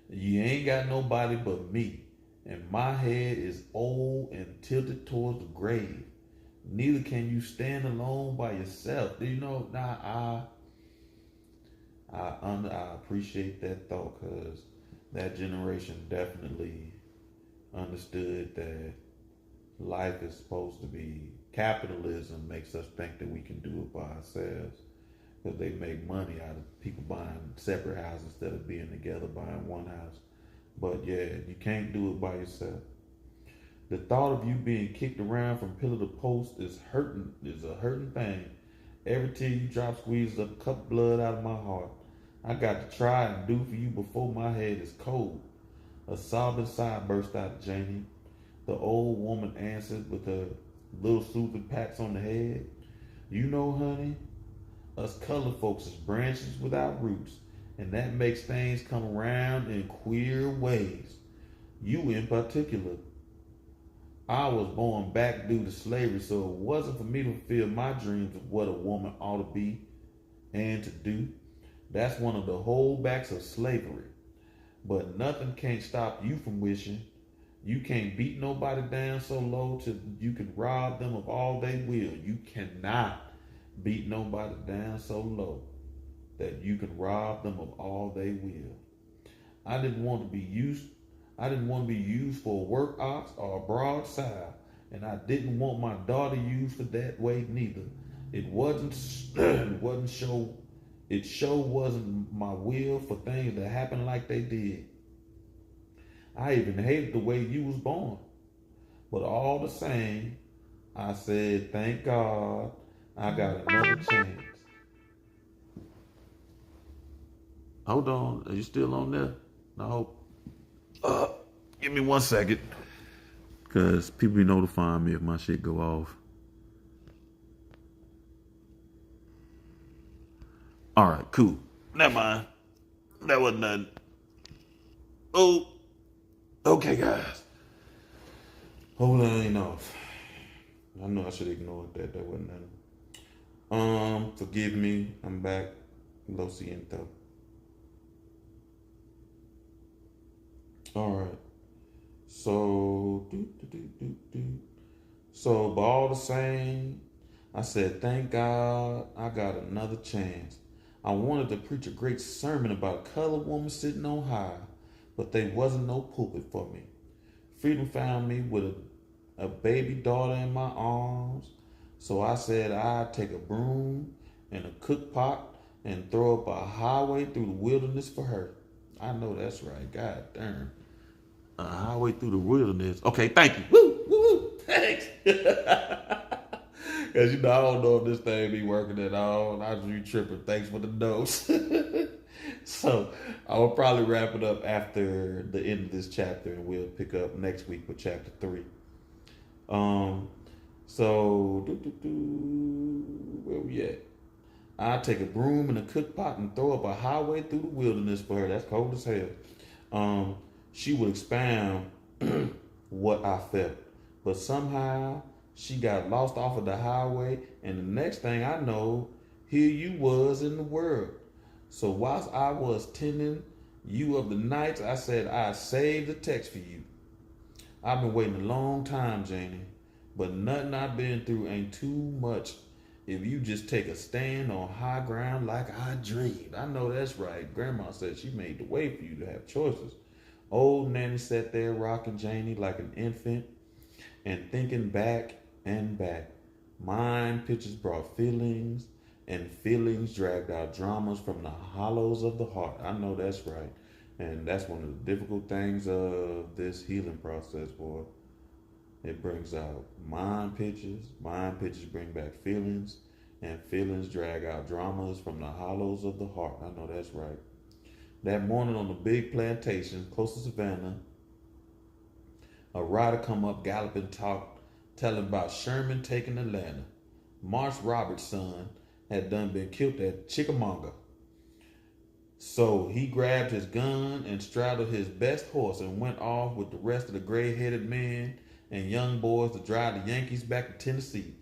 You ain't got nobody but me. And my head is old and tilted towards the grave. Neither can you stand alone by yourself. Do you know? I appreciate that thought, because that generation definitely understood that life is supposed to be, capitalism makes us think that we can do it by ourselves, because they make money out of people buying separate houses instead of being together buying one house. But yeah, you can't do it by yourself. The thought of you being kicked around from pillar to post is a hurting thing. Every tear you drop squeezes up a cup of blood out of my heart. I got to try and do for you before my head is cold. A sobbing sigh burst out of Janie. The old woman answered with a little soothing pats on the head. You know, honey, us colored folks is branches without roots, and that makes things come around in queer ways. You in particular. I was born back due to slavery, so it wasn't for me to fulfill my dreams of what a woman ought to be and to do. That's one of the holdbacks of slavery. But nothing can't stop you from wishing. You can't beat nobody down so low till you can rob them of all they will. You cannot beat nobody down so low that you can rob them of all they will. I didn't want to be used for a work ox or a broadside, and I didn't want my daughter used for that way neither. It wasn't it sure wasn't my will for things to happen like they did. I even hated the way you was born. But all the same, I said, thank God I got another chance. Hold on, are you still on there? No. Give me 1 second, because people be notifying me if my shit go off. All right, cool. Never mind. That wasn't nothing. Oh, okay, guys. Hold on, ain't off. I know I should ignore that. That wasn't nothing. Forgive me. I'm back. Lo siento. All right. So, but all the same, I said, thank God I got another chance. I wanted to preach a great sermon about a colored woman sitting on high, but there wasn't no pulpit for me. Freedom found me with a baby daughter in my arms, so I said I'd take a broom and a cook pot and throw up a highway through the wilderness for her. I know that's right. God damn. A highway through the wilderness. Okay, thank you. Woo, woo, woo. Thanks. Because, I don't know if this thing be working at all. I just be tripping. Thanks for the notes. So, I will probably wrap it up after the end of this chapter, and we'll pick up next week with chapter 3. Where we at? I take a broom and a cook pot and throw up a highway through the wilderness for her. That's cold as hell. She would expound what I felt, but somehow she got lost off of the highway, and the next thing I know, here you was in the world. So whilst I was tending you of the nights, I said I'd save the text for you. I've been waiting a long time, Janie, but nothing I've been through ain't too much if you just take a stand on high ground like I dreamed. I know that's right. Grandma said she made the way for you to have choices. Old Nanny sat there rocking Janie like an infant and thinking back and back. Mind pictures brought feelings, and feelings dragged out dramas from the hollows of the heart. I know that's right. And that's one of the difficult things of this healing process, boy. It brings out mind pictures bring back feelings, and feelings drag out dramas from the hollows of the heart. I know that's right. That morning on the big plantation close to Savannah, a rider come up galloping, telling about Sherman taking Atlanta. Marsh Roberts' son had done been killed at Chickamauga. So he grabbed his gun and straddled his best horse and went off with the rest of the gray-headed men and young boys to drive the Yankees back to Tennessee.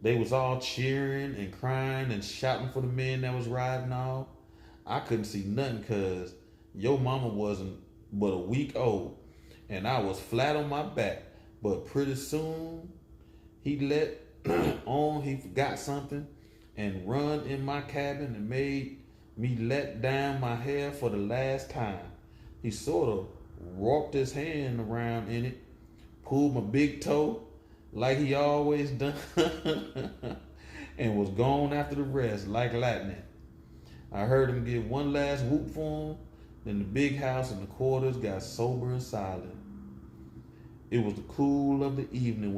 They was all cheering and crying and shouting for the men that was riding off. I couldn't see nothing because your mama wasn't but a week old and I was flat on my back. But pretty soon he let on he forgot something and run in my cabin and made me let down my hair for the last time. He sort of wrapped his hand around in it, pulled my big toe like he always done, and was gone after the rest like lightning. I heard him give one last whoop for him, then the big house and the quarters got sober and silent. It was the cool of the evening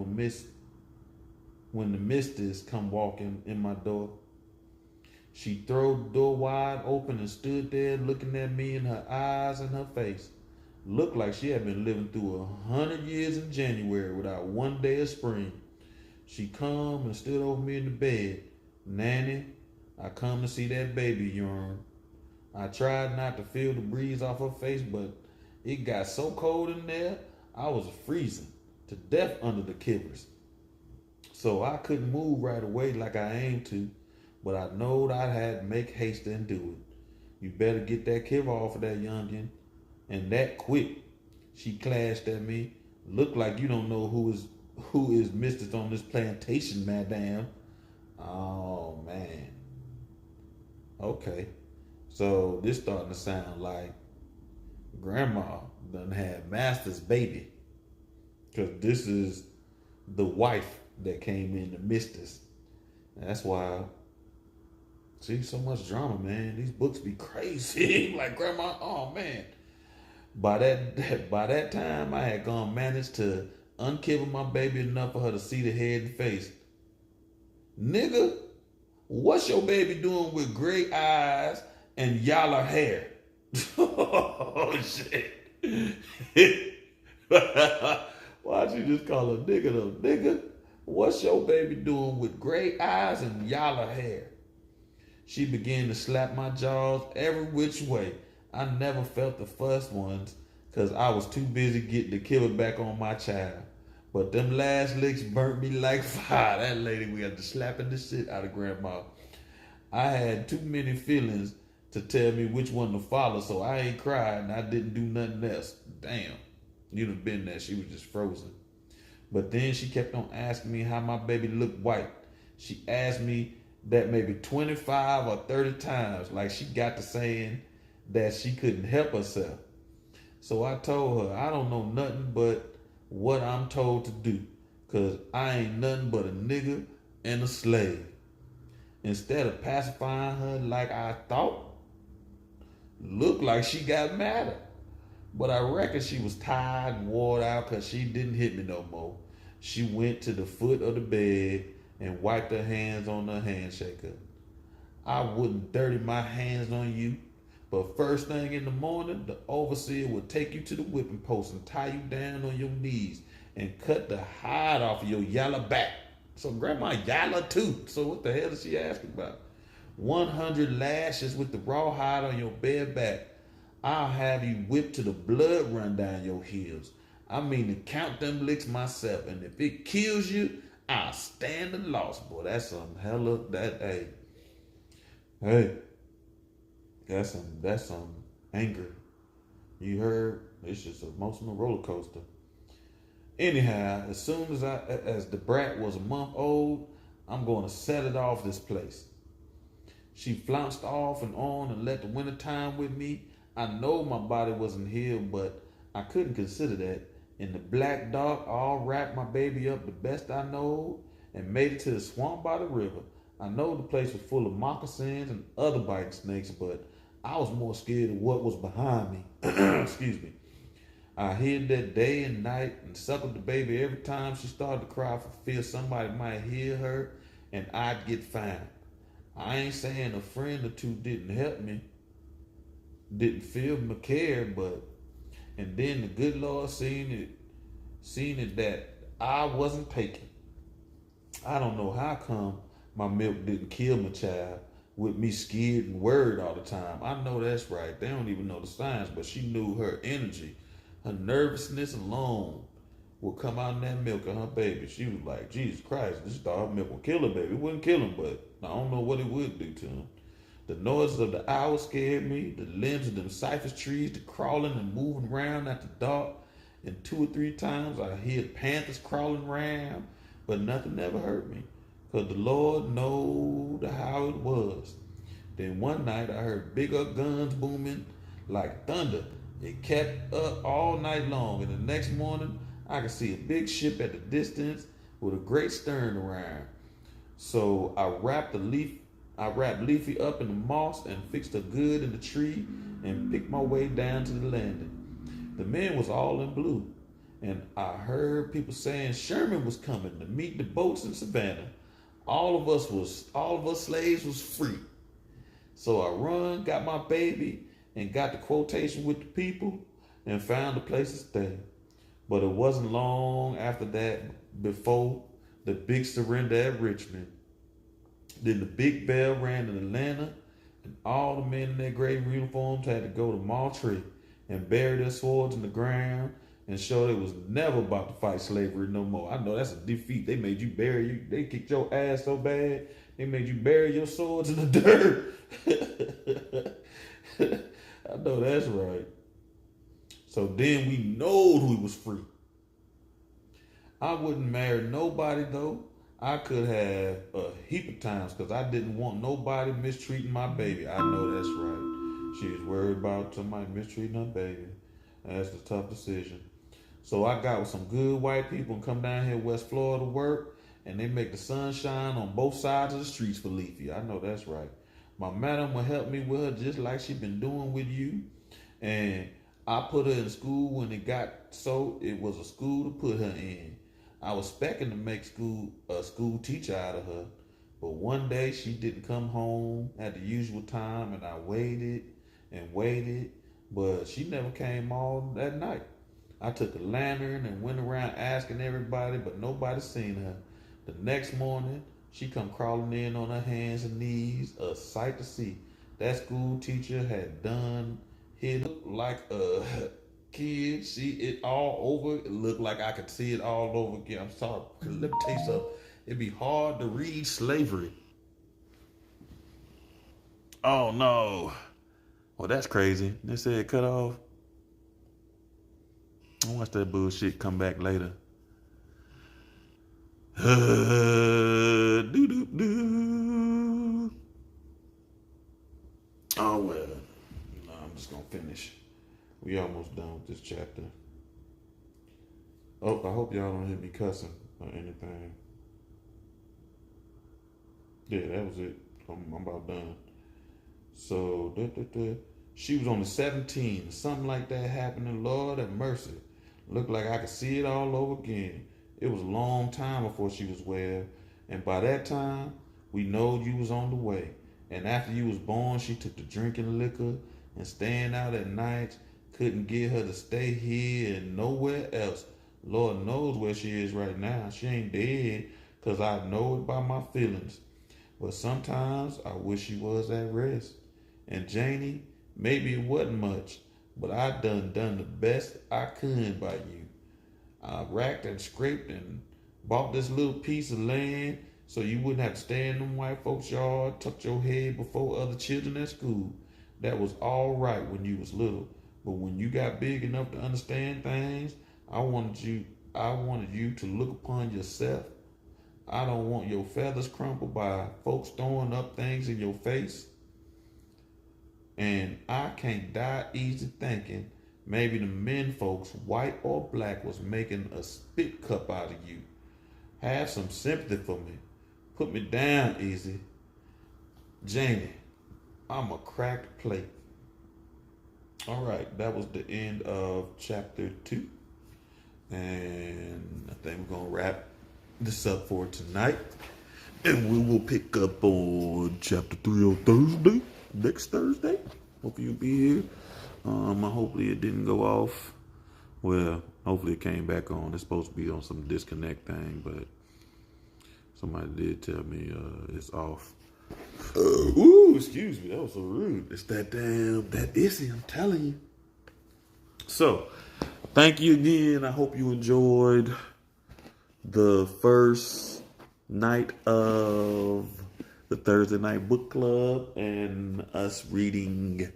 when the mistress come walking in my door. She threw the door wide open and stood there looking at me in her eyes and her face. Looked like she had been living through 100 years in January without one day of spring. She come and stood over me in the bed. Nanny, I come to see that baby urine. I tried not to feel the breeze off her face, but it got so cold in there, I was freezing to death under the covers. So I couldn't move right away like I aimed to, but I knowed I had to make haste and do it. You better get that kiver off of that youngin', and that quick. She clashed at me. Look like you don't know who is mistress on this plantation, madame. Oh man. Okay. So this starting to sound like grandma done had master's baby. Cause this is the wife that came in the mistress. That's why. See, so much drama, man. These books be crazy. Like grandma, oh man. By that time, I had managed to uncover my baby enough for her to see the head and face. Nigga, what's your baby doing with gray eyes and yellow hair? Oh shit. Why'd you just call her nigga though? Nigga, what's your baby doing with gray eyes and yellow hair? She began to slap my jaws every which way. I never felt the first ones because I was too busy getting the killer back on my child. But them last licks burnt me like fire. That lady, we had to slapping the shit out of grandma. I had too many feelings to tell me which one to follow, so I ain't cried and I didn't do nothing else. Damn, you'd have been there. She was just frozen. But then she kept on asking me how my baby looked white. She asked me that maybe 25 or 30 times, like she got to saying that she couldn't help herself. So I told her, I don't know nothing but what I'm told to do, because I ain't nothing but a nigga and a slave. Instead of pacifying her like I thought, looked like she got madder. But I reckon she was tired and wore out because she didn't hit me no more. She went to the foot of the bed and wiped her hands on her handshaker. I wouldn't dirty my hands on you, but first thing in the morning, the overseer would take you to the whipping post and tie you down on your knees and cut the hide off of your yellow back. So grandma yellow too. So what the hell is she asking about? 100 lashes with the rawhide on your bare back. I'll have you whipped till the blood run down your heels. I mean to count them licks myself, and if it kills you, I'll stand the loss. Boy, that's some hella that hey. That's some anger. You heard? It's just an emotional roller coaster. Anyhow, as soon as the brat was a month old, I'm going to set it off this place. She flounced off and on and let the winter time with me. I know my body wasn't healed, but I couldn't consider that. In the black dark, I'll wrap my baby up the best I know and made it to the swamp by the river. I know the place was full of moccasins and other biting snakes, but I was more scared of what was behind me. Excuse me. I hid that day and night and suckled the baby every time she started to cry for fear somebody might hear her and I'd get found. I ain't saying a friend or two didn't help me, didn't feel my care, but and then the good Lord seen it that I wasn't taken. I don't know how come my milk didn't kill my child with me scared and worried all the time. I know that's right. They don't even know the signs, but she knew her energy, her nervousness alone would come out in that milk of her baby. She was like, Jesus Christ, this thought her milk would kill her baby. It wouldn't kill him, but I don't know what it would do to him. The noises of the owls scared me, the limbs of them cypress trees, the crawling and moving around after dark. And 2 or 3 times I heard panthers crawling around, but nothing ever hurt me. Because the Lord knowed how it was. Then one night I heard bigger guns booming like thunder. It kept up all night long, and the next morning I could see a big ship at the distance with a great stern around. So I wrapped Leafy up in the moss and fixed her good in the tree and picked my way down to the landing. The men was all in blue, and I heard people saying Sherman was coming to meet the boats in Savannah. All of us slaves was free. So I run, got my baby, and got the quotation with the people, and found a place to stay. But it wasn't long after that before the big surrender at Richmond. Then the big bell rang in Atlanta, and all the men in their gray uniforms had to go to Montreal and bury their swords in the ground and show they was never about to fight slavery no more. I know that's a defeat. They made you bury you. They kicked your ass so bad, they made you bury your swords in the dirt. I know that's right. So then we knowed we was free. I wouldn't marry nobody though. I could have a heap of times because I didn't want nobody mistreating my baby. I know that's right. She was worried about somebody mistreating her baby. That's a tough decision. So I got with some good white people and come down here to West Florida to work, and they make the sun shine on both sides of the streets for Leafy. I know that's right. My madam will help me with her just like she been doing with you. And I put her in school when it got so it was a school to put her in. I was expecting to make a school teacher out of her, but one day she didn't come home at the usual time, and I waited and waited, but she never came all that night. I took a lantern and went around asking everybody, but nobody seen her. The next morning, she come crawling in on her hands and knees, a sight to see. That school teacher had done hit like a kid. See it all over. It looked like I could see it all over again. I'm sorry. Let me tell you something. It'd be hard to read slavery. Oh no. Well, that's crazy. They said cut off. I'll watch that bullshit come back later. Doo doo doo. Oh well. No, I'm just gonna finish. We almost done with this chapter. Oh, I hope y'all don't hear me cussing or anything. Yeah, that was it. I'm about done. So, she was on the 17. Something like that happening. Lord have mercy. Looked like I could see it all over again. It was a long time before she was well. And by that time, we knowed you was on the way. And after you was born, she took to drinking liquor and staying out at night. Couldn't get her to stay here and nowhere else. Lord knows where she is right now. She ain't dead, because I know it by my feelings. But sometimes I wish she was at rest. And Janie, maybe it wasn't much, but I done the best I could by you. I racked and scraped and bought this little piece of land so you wouldn't have to stay in them white folks' yard, tuck your head before other children at school. That was all right when you was little. But when you got big enough to understand things, I wanted you to look upon yourself. I don't want your feathers crumpled by folks throwing up things in your face. And I can't die easy thinking maybe the men folks, white or black, was making a spit cup out of you. Have some sympathy for me. Put me down, easy. Janie, I'm a cracked plate. All right, that was the end of chapter 2. And I think we're going to wrap this up for tonight. And we will pick up on chapter 3 on Thursday, next Thursday. Hope you'll be here. Hopefully it didn't go off. Well, hopefully it came back on. It's supposed to be on some disconnect thing, but somebody did tell me it's off. Ooh, excuse me. That was so rude. It's that Issy, I'm telling you. So, thank you again. I hope you enjoyed the first night of the Thursday Night Book Club and us reading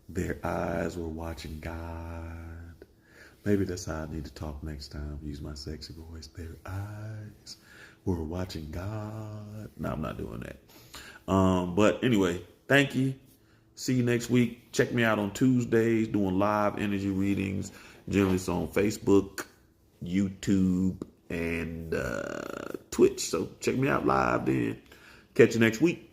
Their Eyes Were Watching God. Maybe that's how I need to talk next time. Use my sexy voice. Their eyes were watching God. No, I'm not doing that. But anyway, thank you. See you next week. Check me out on Tuesdays doing live energy readings. Generally it's on Facebook, YouTube, and Twitch. So check me out live then. Catch you next week.